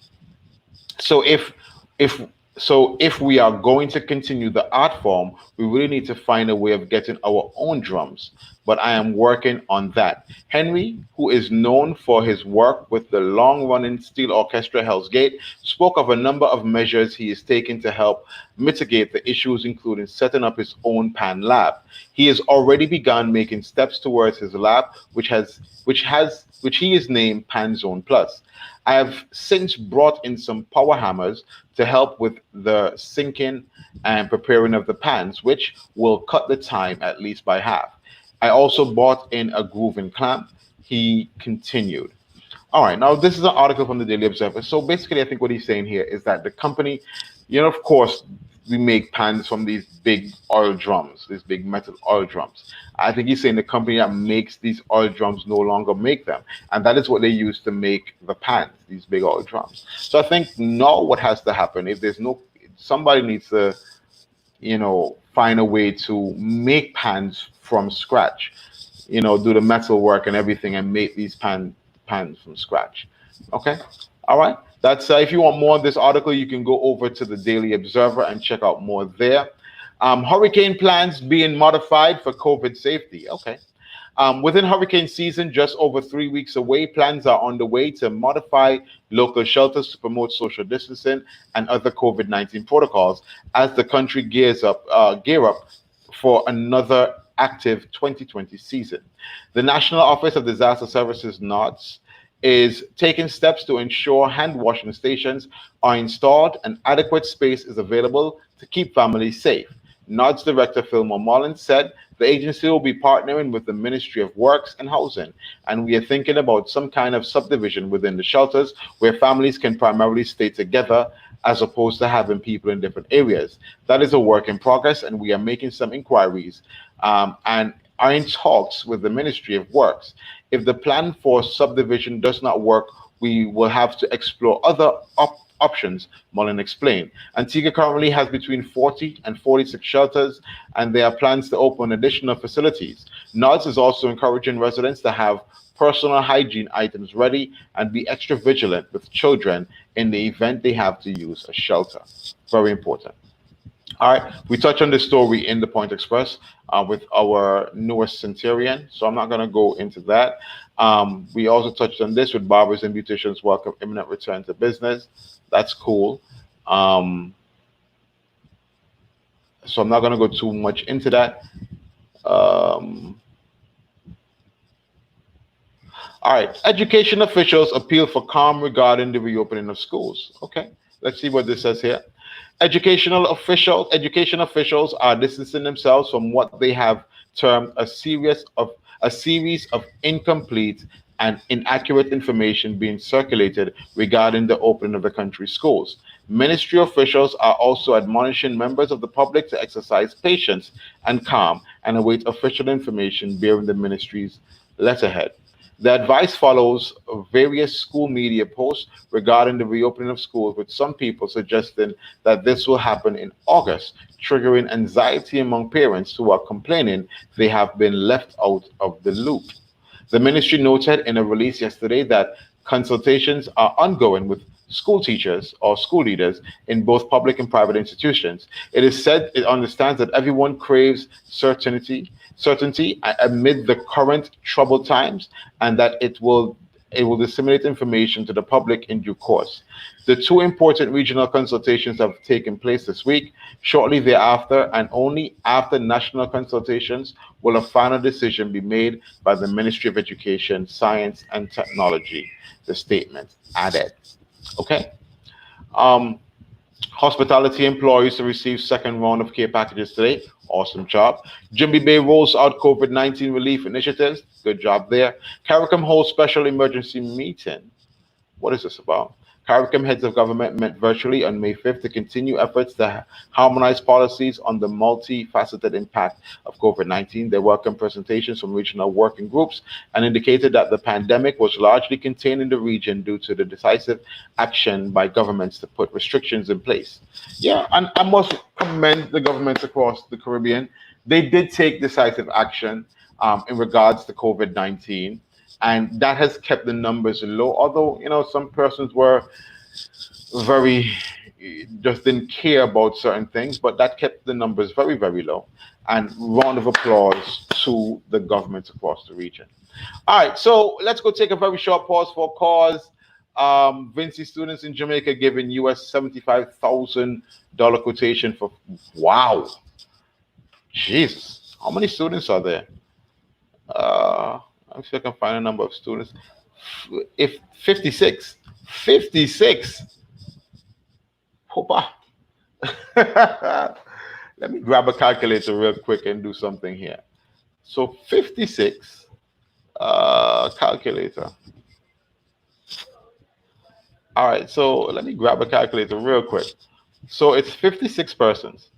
So if we are going to continue the art form, we really need to find a way of getting our own drums. But I am working on that. Henry, who is known for his work with the long-running steel orchestra Hell's Gate, spoke of a number of measures he is taking to help mitigate the issues, including setting up his own pan lab. He has already begun making steps towards his lab, which he has named Pan Zone Plus. I have since brought in some power hammers to help with the sinking and preparing of the pans, which will cut the time at least by half. I also bought in a grooving clamp, he continued. All right, now this is an article from the Daily Observer. So basically, I think what he's saying here is that the company, of course, we make pans from these big oil drums, these big metal oil drums. I think he's saying the company that makes these oil drums no longer make them. And that is what they use to make the pans, these big oil drums. So I think now what has to happen, if there's somebody needs to, find a way to make pans from scratch, do the metal work and everything and make these pans from scratch. Okay. All right. That's if you want more of this article, you can go over to the Daily Observer and check out more there. Hurricane plans being modified for COVID safety. Okay. Within hurricane season, just over 3 weeks away, plans are on the way to modify local shelters to promote social distancing and other COVID-19 protocols as the country gear up for another active 2020 season. The National Office of Disaster Services, NODS, is taking steps to ensure hand washing stations are installed and adequate space is available to keep families safe. NODS Director Philmore Mullins said the agency will be partnering with the Ministry of Works and Housing, and we are thinking about some kind of subdivision within the shelters where families can primarily stay together as opposed to having people in different areas. That is a work in progress, and we are making some inquiries and are in talks with the Ministry of Works. If the plan for subdivision does not work, we will have to explore other options, Mullen explained. Antigua currently has between 40 and 46 shelters, and there are plans to open additional facilities. NODS is also encouraging residents to have personal hygiene items ready and be extra vigilant with children in the event they have to use a shelter. Very important. All right, we touched on this story in the Point Express with our newest Centurion, so I'm not going to go into that. We also touched on this with barbers and beauticians welcome imminent return to business. That's cool. So I'm not going to go too much into that. All right, education officials appeal for calm regarding the reopening of schools. Okay, let's see what this says here. Education officials are distancing themselves from what they have termed a series of incomplete and inaccurate information being circulated regarding the opening of the country's schools. Ministry officials are also admonishing members of the public to exercise patience and calm and await official information bearing the ministry's letterhead. The advice follows various school media posts regarding the reopening of schools, with some people suggesting that this will happen in August, triggering anxiety among parents who are complaining they have been left out of the loop. The ministry noted in a release yesterday that consultations are ongoing with school teachers or school leaders in both public and private institutions. It is said it understands that everyone craves certainty amid the current troubled times, and that it will disseminate information to the public in due course. The two important regional consultations have taken place this week. Shortly thereafter, and only after national consultations, will a final decision be made by the Ministry of Education, Science and Technology, the statement added. Okay. Hospitality employees to receive second round of care packages today. Awesome job. Jimby Bay rolls out COVID-19 relief initiatives. Good job there. CARICOM holds special emergency meeting. What is this about? CARICOM heads of government met virtually on May 5th to continue efforts to harmonize policies on the multifaceted impact of COVID-19. They welcomed presentations from regional working groups and indicated that the pandemic was largely contained in the region due to the decisive action by governments to put restrictions in place. Yeah, and I must commend the governments across the Caribbean. they did take decisive action in regards to COVID-19, and that has kept the numbers low. Although, you know, some persons were just didn't care about certain things, but that kept the numbers very, very low. And round of applause to the governments across the region. All right, so let's go take a very short pause for cause. Vinci students in Jamaica giving US $75,000 quotation for, wow, Jesus, how many students are there? I'm sure I can find a number of students. If 56. Hoppa. Let me grab a calculator real quick and do something here. So 56, calculator. All right, so let me grab a calculator real quick. So it's 56 persons.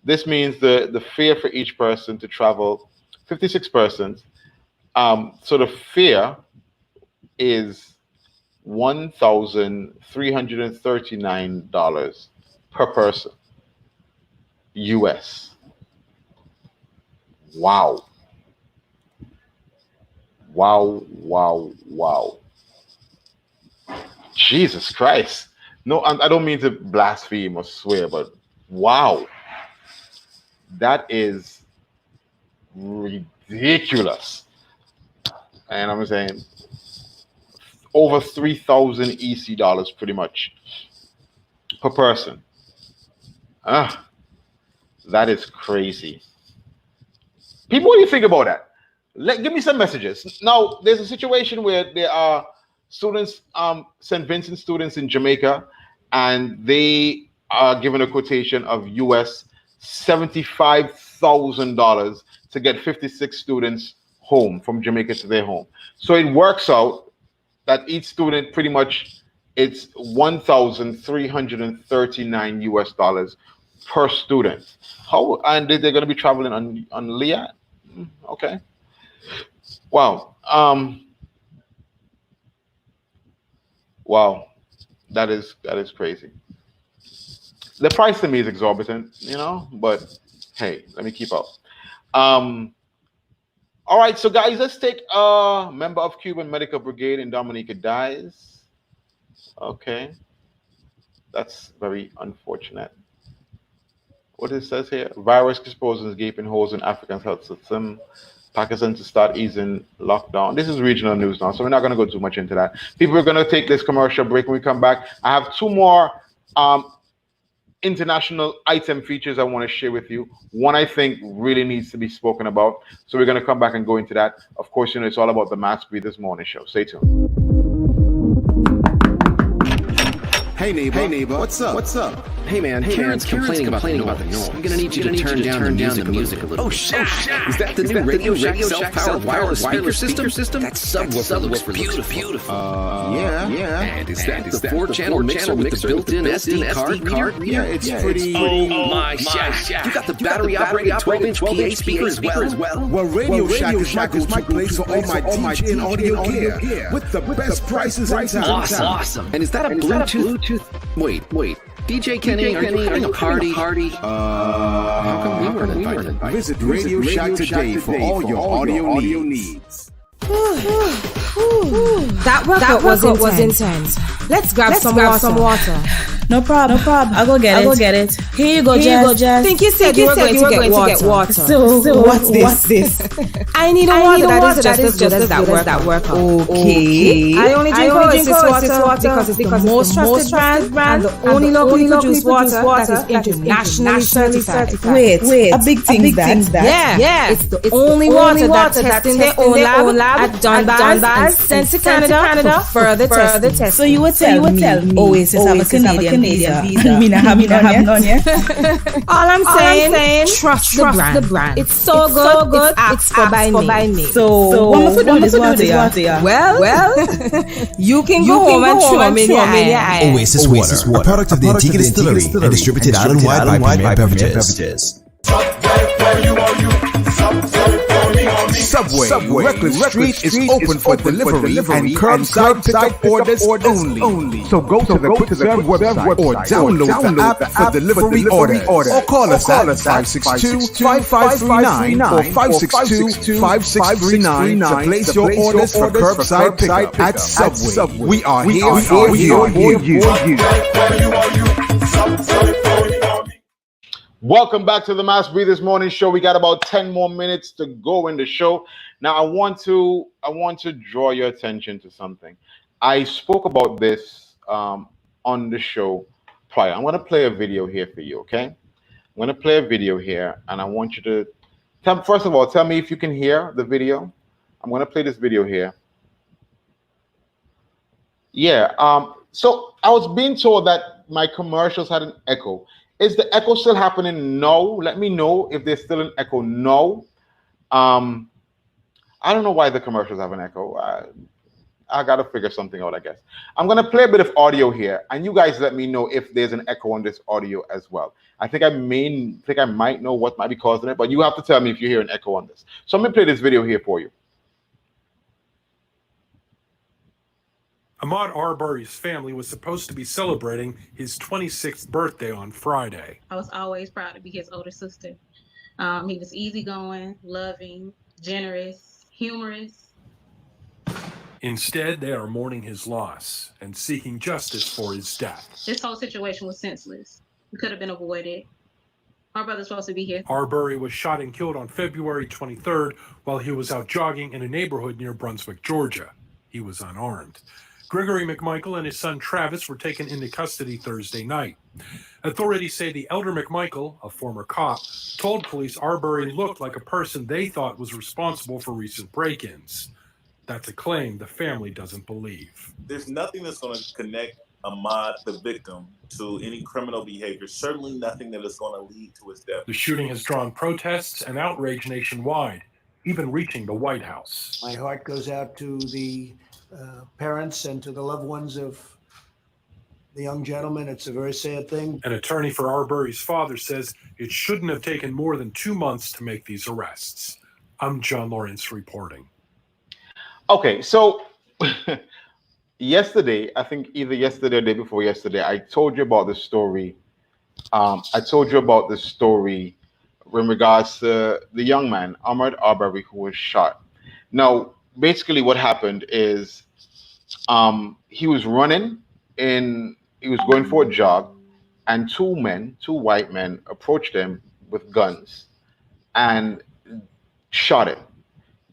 This means the fare for each person to travel, 56 persons. So the fare is $1,339 per person, US. Wow. Jesus Christ. No, I don't mean to blaspheme or swear, but wow. That is ridiculous. And I'm saying over 3,000 EC dollars pretty much per person. That is crazy. People, what do you think about that? Give me some messages. Now, there's a situation where there are students, St. Vincent students in Jamaica, and they are given a quotation of US $75,000 to get 56 students home from Jamaica to their home. So it works out that each student pretty much, it's $1,339 US per student. How, and they're going to be traveling on Leah? Okay. Wow. Wow. That is crazy. The price to me is exorbitant, you know, but hey, let me keep up. All right, so guys, let's take a member of Cuban Medical Brigade in Dominica dies. Okay. That's very unfortunate. What it says here, virus exposes gaping holes in African health system. Pakistan to start easing lockdown. This is regional news now, so we're not going to go too much into that. People are going to take this commercial break. When we come back, I have two more international item features I want to share with you. One I think really needs to be spoken about. So we're going to come back and go into that. Of course, you know, it's all about the Mass Breathers Morning Show. Stay tuned. Hey neighbor, what's up? Hey man, Karen's complaining about the noise. I'm gonna need you to turn down the music a little. Oh shit! Is that the new Radio Shack self-powered wireless speaker system? That subwoofer looks beautiful. Yeah. And is that the 4-channel mixer with the built-in SD card reader? Yeah, it's pretty. Oh my shack! You got the battery-operated 12-inch PA speaker as well. Well, Radio Shack is my place for all my DJ and audio gear with the best prices in town. Awesome. And is that a Bluetooth? Wait. DJ Kenny, are you having a party? How come we weren't invited? Visit Radio Shack today for all your audio needs. That workout was intense. Let's grab some water. No problem. I'll go get it. Here you go, Jess. Think you said you were going to get water. So what's this? I need a water that is just as good as that workout. Okay. I only drink Oasis water because it's the most trusted brand and the only locally produced water that is internationally certified. Wait, a big thing that? Yeah. It's the only water that's in their own lab at Dunbar's and sent to Canada for further testing. So you would tell me Oasis have a Canadian visa. Me not have none yet. All I'm saying, trust the brand. It's so good. It's for by me. So what must we do this water? Well, you can go home and throw me in your eye. Oasis Water, a product of the Antigua Distillery and distributed island-wide by Premier Beverages. Where you are, you. Stop, for me. Subway, Reckless Street is open for delivery and curbside pickup orders only. So go to the quick serve website or download the app for delivery orders. Or call us at 562-5539 or 562-5639 to place your orders for curbside pickup at Subway. We are here for you. Welcome back to the Mass Breathers Morning Show. We got about 10 more minutes to go in the show. Now, I want to draw your attention to something. I spoke about this on the show prior. I'm going to play a video here for you, okay? I'm going to play a video here, and I want you to first of all, tell me if you can hear the video. I'm going to play this video here. Yeah. So I was being told that my commercials had an echo. Is the echo still happening? No. Let me know if there's still an echo. No. I don't know why the commercials have an echo. I got to figure something out, I guess. I'm going to play a bit of audio here, and you guys let me know if there's an echo on this audio as well. I think I might know what might be causing it, but you have to tell me if you hear an echo on this. So I'm going to play this video here for you. Ahmaud Arbery's family was supposed to be celebrating his 26th birthday on Friday. I was always proud to be his older sister. He was easygoing, loving, generous, humorous. Instead, they are mourning his loss and seeking justice for his death. This whole situation was senseless. It could have been avoided. My brother's supposed to be here. Arbery was shot and killed on February 23rd while he was out jogging in a neighborhood near Brunswick, Georgia. He was unarmed. Gregory McMichael and his son Travis were taken into custody Thursday night. Authorities say the elder McMichael, a former cop, told police Arbery looked like a person they thought was responsible for recent break-ins. That's a claim the family doesn't believe. There's nothing that's going to connect Ahmaud, the victim, to any criminal behavior. Certainly nothing that is going to lead to his death. The shooting has drawn protests and outrage nationwide, even reaching the White House. My heart goes out to the parents and to the loved ones of the young gentleman. It's a very sad thing. An attorney for Arbery's father says it shouldn't have taken more than 2 months to make these arrests. I'm John Lawrence reporting. Okay, so yesterday, I think either yesterday or the day before yesterday, I told you about the story. In regards to the young man, Ahmaud Arbery, who was shot. Now, basically what happened is he was going for a jog, and two white men approached him with guns and shot him.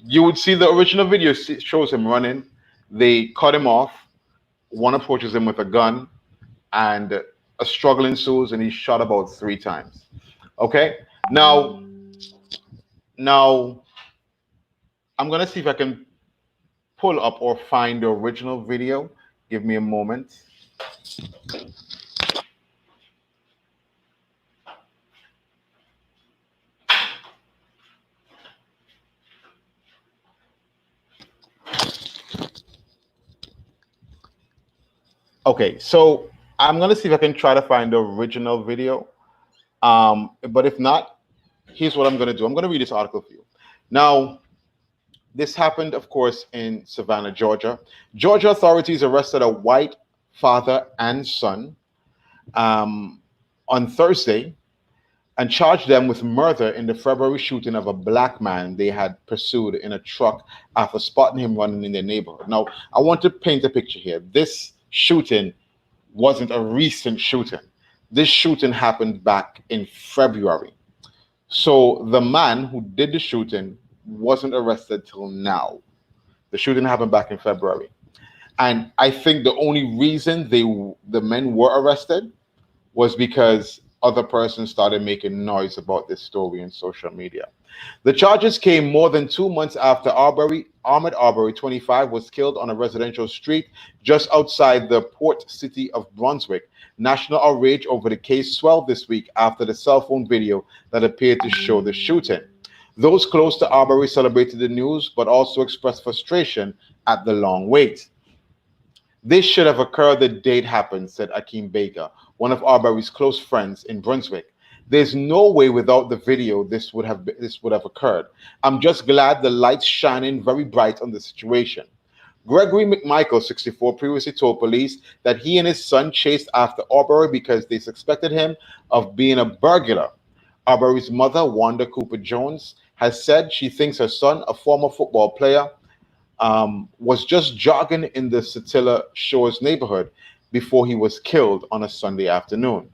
You would see the original video shows him running. They cut him off. One approaches him with a gun, and a struggle ensues, and he's shot about 3 times. Okay, now I'm gonna see if I can pull up or find the original video. Give me a moment. Okay, so I'm gonna see if I can try to find the original video. But if not, here's what I'm gonna do. I'm gonna read this article for you. Now, this happened, of course, in Savannah, Georgia. Georgia authorities arrested a white father and son on Thursday and charged them with murder in the February shooting of a black man they had pursued in a truck after spotting him running in their neighborhood. Now, I want to paint a picture here. This shooting wasn't a recent shooting. This shooting happened back in February. So the man who did the shooting wasn't arrested till now. The shooting happened back in February. And I think the only reason the men were arrested was because other persons started making noise about this story in social media. The charges came more than 2 months after Ahmaud Arbery, 25, was killed on a residential street just outside the port city of Brunswick. National outrage over the case swelled this week after the cell phone video that appeared to show the shooting. Those close to Arbery celebrated the news, but also expressed frustration at the long wait. This should have occurred the day it happened, said Akeem Baker, one of Arbery's close friends in Brunswick. There's no way without the video this would have occurred. I'm just glad the light's shining very bright on the situation. Gregory McMichael, 64, previously told police that he and his son chased after Arbery because they suspected him of being a burglar. Arbery's mother, Wanda Cooper Jones, has said she thinks her son, a former football player, was just jogging in the Satilla Shores neighborhood before he was killed on a Sunday afternoon.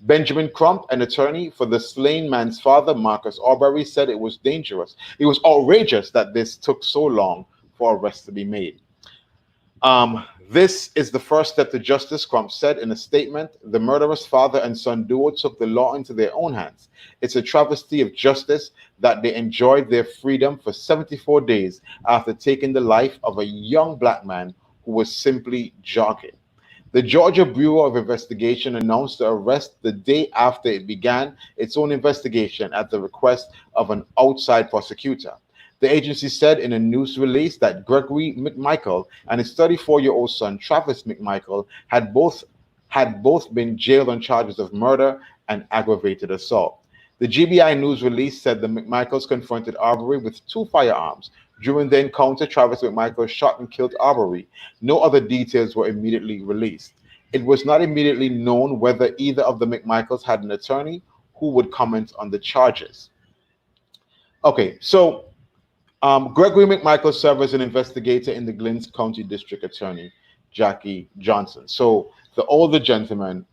Benjamin Crump, an attorney for the slain man's father, Marcus Arbery, said it was dangerous. It was outrageous that this took so long for arrests to be made. This is the first step to justice, Crump said in a statement. The murderous father and son duo took the law into their own hands. It's a travesty of justice that they enjoyed their freedom for 74 days after taking the life of a young black man who was simply jogging. The Georgia Bureau of Investigation announced the arrest the day after it began its own investigation at the request of an outside prosecutor. The agency said in a news release that Gregory McMichael and his 34-year-old son, Travis McMichael, had both been jailed on charges of murder and aggravated assault. The GBI news release said the McMichaels confronted Arbery with 2 firearms. During the encounter, Travis McMichael shot and killed Arbery. No other details were immediately released. It was not immediately known whether either of the McMichaels had an attorney who would comment on the charges. Okay, so Gregory McMichael served as an investigator in the Glynn County District Attorney, Jackie Johnson. So the older gentleman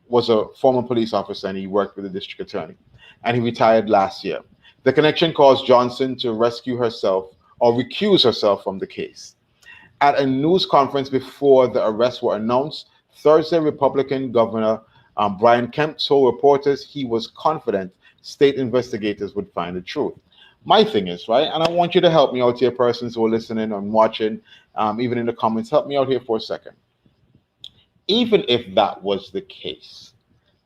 was a former police officer and he worked with the district attorney, and he retired last year. The connection caused Johnson to recuse herself from the case. At a news conference before the arrests were announced, Thursday, Republican Governor Brian Kemp told reporters he was confident state investigators would find the truth. My thing is, right, and I want you to help me out here, persons who are listening and watching, even in the comments, help me out here for a second. Even if that was the case,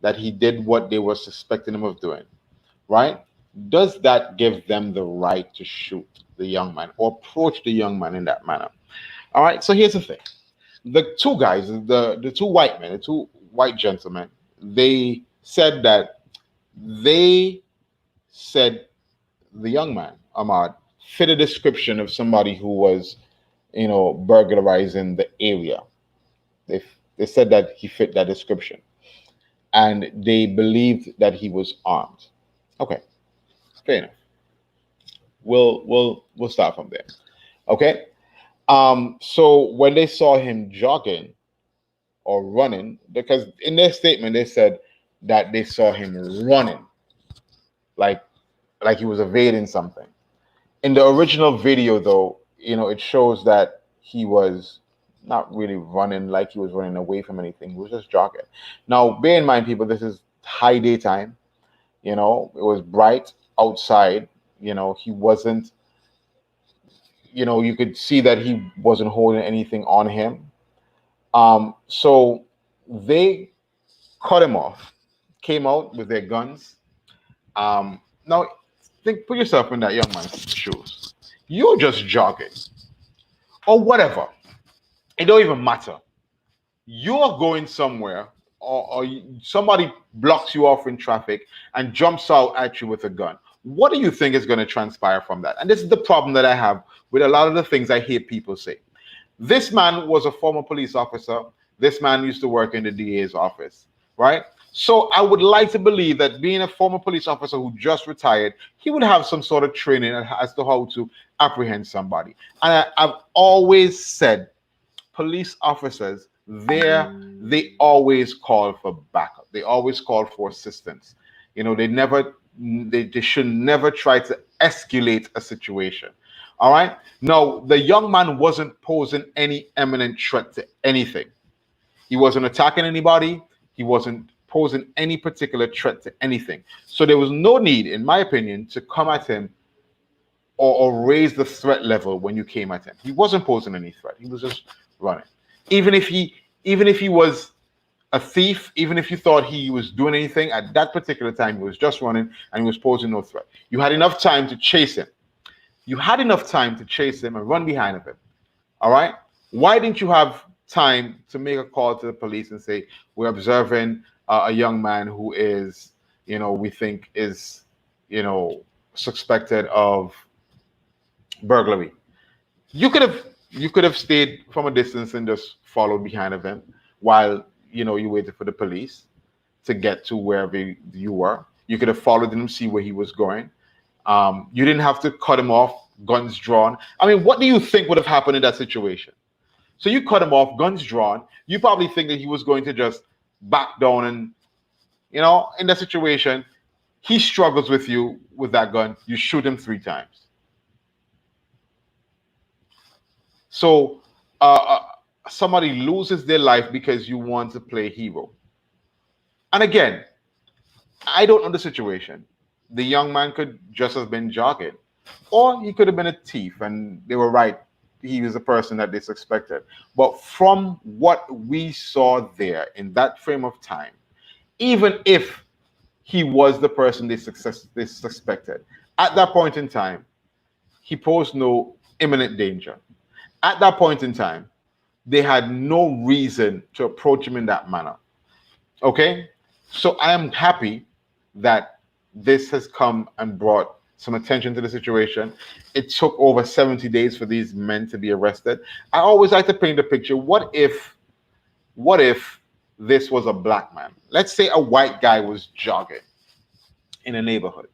that he did what they were suspecting him of doing, right, does that give them the right to shoot the young man or approach the young man in that manner? All right, so here's the thing. The 2 guys, the 2 white men, the 2 white gentlemen, they said that the young man, Ahmad, fit a description of somebody who was, burglarizing the area. They said that he fit that description, and they believed that he was armed. Okay, fair enough. We'll start from there. Okay. So when they saw him jogging or running, because in their statement they said that they saw him running, like he was evading something. In the original video, though, it shows that he was not really running like he was running away from anything. He was just jogging. Now, bear in mind, people, this is high daytime. It was bright outside. He wasn't, you could see that he wasn't holding anything on him. So they cut him off, came out with their guns. Now, put yourself in that young man's shoes. You're just jogging or whatever. It don't even matter. You're going somewhere or somebody blocks you off in traffic and jumps out at you with a gun. What do you think is going to transpire from that? And this is the problem that I have with a lot of the things I hear people say. This man was a former police officer. This man used to work in the DA's office, right? So I would like to believe that being a former police officer who just retired, he would have some sort of training as to how to apprehend somebody. And I've always said police officers, they always call for backup. They always call for assistance. They should never try to escalate a situation. All right. Now, the young man wasn't posing any imminent threat to anything. He wasn't attacking anybody. He wasn't posing any particular threat to anything. So there was no need, in my opinion, to come at him or raise the threat level when you came at him. He wasn't posing any threat. He was just running. Even if he was a thief, even if you thought he was doing anything at that particular time, he was just running and he was posing no threat. You had enough time to chase him. You had enough time to chase him and run behind of him. All right. Why didn't you have time to make a call to the police and say, we're observing a young man who is, we think is, suspected of burglary. You could have stayed from a distance and just followed behind of him while you waited for the police to get to wherever you were. You could have followed him, see where he was going. You didn't have to cut him off, guns drawn. I mean, what do you think would have happened in that situation? So you cut him off, guns drawn. You probably think that he was going to just back down and, in that situation, he struggles with you with that gun. You shoot him 3 times. So somebody loses their life because you want to play hero. And again, I don't know the situation. The young man could just have been jogging, or he could have been a thief, and they were right. He was a person that they suspected. But from what we saw there in that frame of time, even if he was the person they suspected, at that point in time, he posed no imminent danger. At that point in time, they had no reason to approach him in that manner. Okay? So I am happy that this has come and brought some attention to the situation. It took over 70 days for these men to be arrested. I always like to paint a picture. What if this was a black man? Let's say a white guy was jogging in a neighborhood,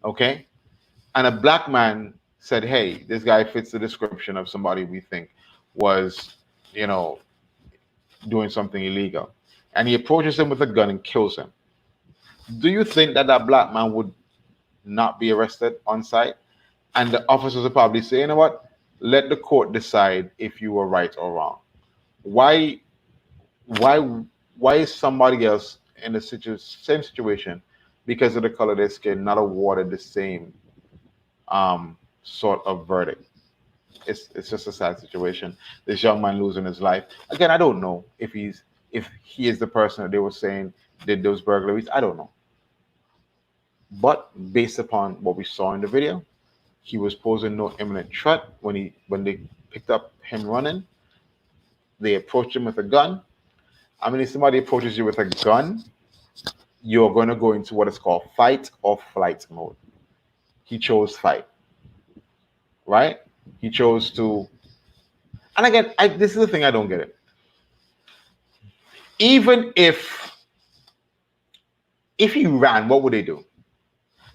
okay? And a black man said, hey, this guy fits the description of somebody we think was, doing something illegal. And he approaches him with a gun and kills him. Do you think that black man would not be arrested on site? And the officers would probably say, you know what? Let the court decide if you were right or wrong. Why is somebody else in the same situation, because of the color of their skin, not awarded the same sort of verdict? It's just a sad situation. This young man losing his life. Again, I don't know if he is the person that they were saying did those burglaries. I don't know. But based upon what we saw in the video, he was posing no imminent threat when they picked up him running. They approached him with a gun. I mean, if somebody approaches you with a gun, you're going to go into what is called fight or flight mode. He chose fight, right? He chose to. And again, this is the thing I don't get it. Even if he ran, what would they do?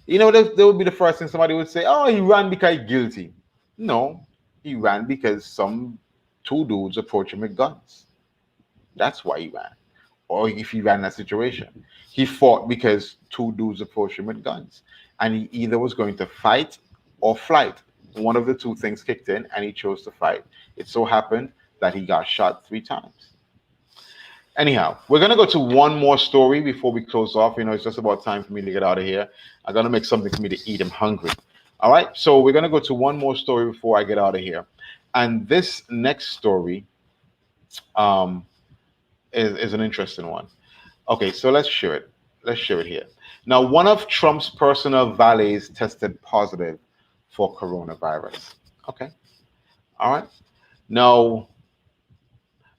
That would be the first thing somebody would say, oh, he ran because he's guilty. No, he ran because some 2 dudes approached him with guns. That's why he ran. Or if he ran in that situation, he fought because 2 dudes approached him with guns. And he either was going to fight or flight. One of the 2 things kicked in, and he chose to fight. It so happened that he got shot 3 times. Anyhow, we're going to go to one more story before we close off. It's just about time for me to get out of here. I'm going to make something for me to eat. I'm hungry. All right. So we're going to go to one more story before I get out of here. And this next story is an interesting one. Okay. So let's share it. Let's share it here. Now, one of Trump's personal valets tested positive for coronavirus. Okay. All right. Now,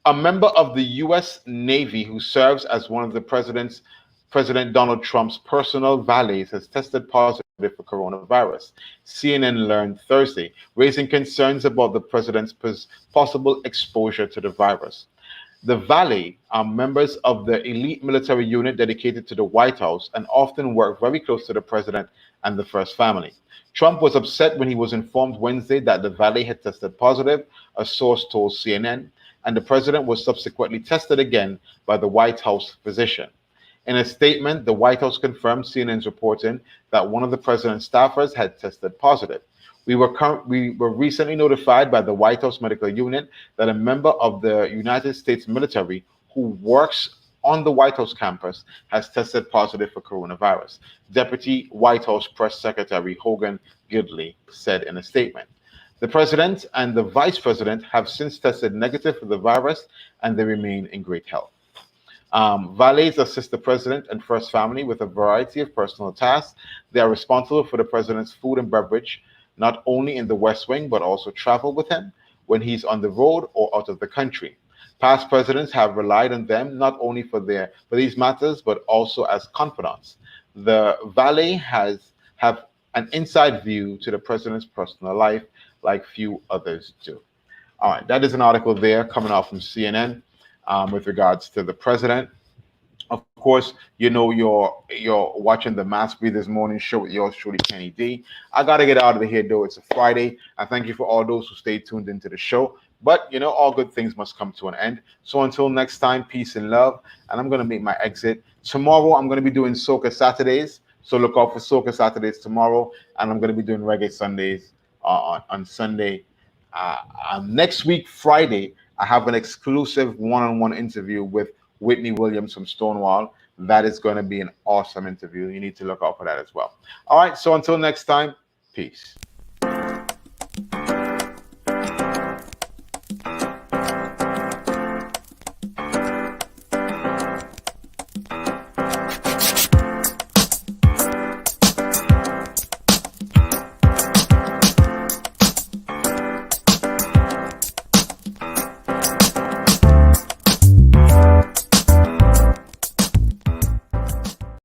a member of the U.S. Navy who serves as one of the President Donald Trump's personal valets has tested positive for coronavirus, CNN learned Thursday, raising concerns about the president's possible exposure to the virus. The valet are members of the elite military unit dedicated to the White House and often work very close to the president and the first family. Trump was upset when he was informed Wednesday that the valet had tested positive, a source told CNN, and the president was subsequently tested again by the White House physician. In a statement, the White House confirmed CNN's reporting that one of the president's staffers had tested positive. We were recently notified by the White House medical unit that a member of the United States military who works on the White House campus has tested positive for coronavirus, Deputy White House Press Secretary Hogan Gidley said in a statement. The president and the vice president have since tested negative for the virus, and they remain in great health. Valets assist the president and first family with a variety of personal tasks. They are responsible for the president's food and beverage, not only in the West Wing, but also travel with him when he's on the road or out of the country. Past presidents have relied on them not only for these matters, but also as confidants. the valet have an inside view to the president's personal life like few others do. All right, that is an article there coming out from CNN with regards to the president. Of course, you know you're watching the Mass Breathers Morning Show with yours truly, Kenny D. I gotta get out of here though. It's a Friday. I thank you for all those who stayed tuned into the show. But you know, all good things must come to an end. So until next time, peace and love. And I'm gonna make my exit tomorrow. I'm gonna be doing Soca Saturdays. So look out for Soca Saturdays tomorrow, and I'm gonna be doing Reggae Sundays on Sunday. Next week, Friday, I have an exclusive one-on-one interview with Whitney Williams from Stonewall. That is going to be an awesome interview. You need to look out for that as well. All right. So until next time, peace.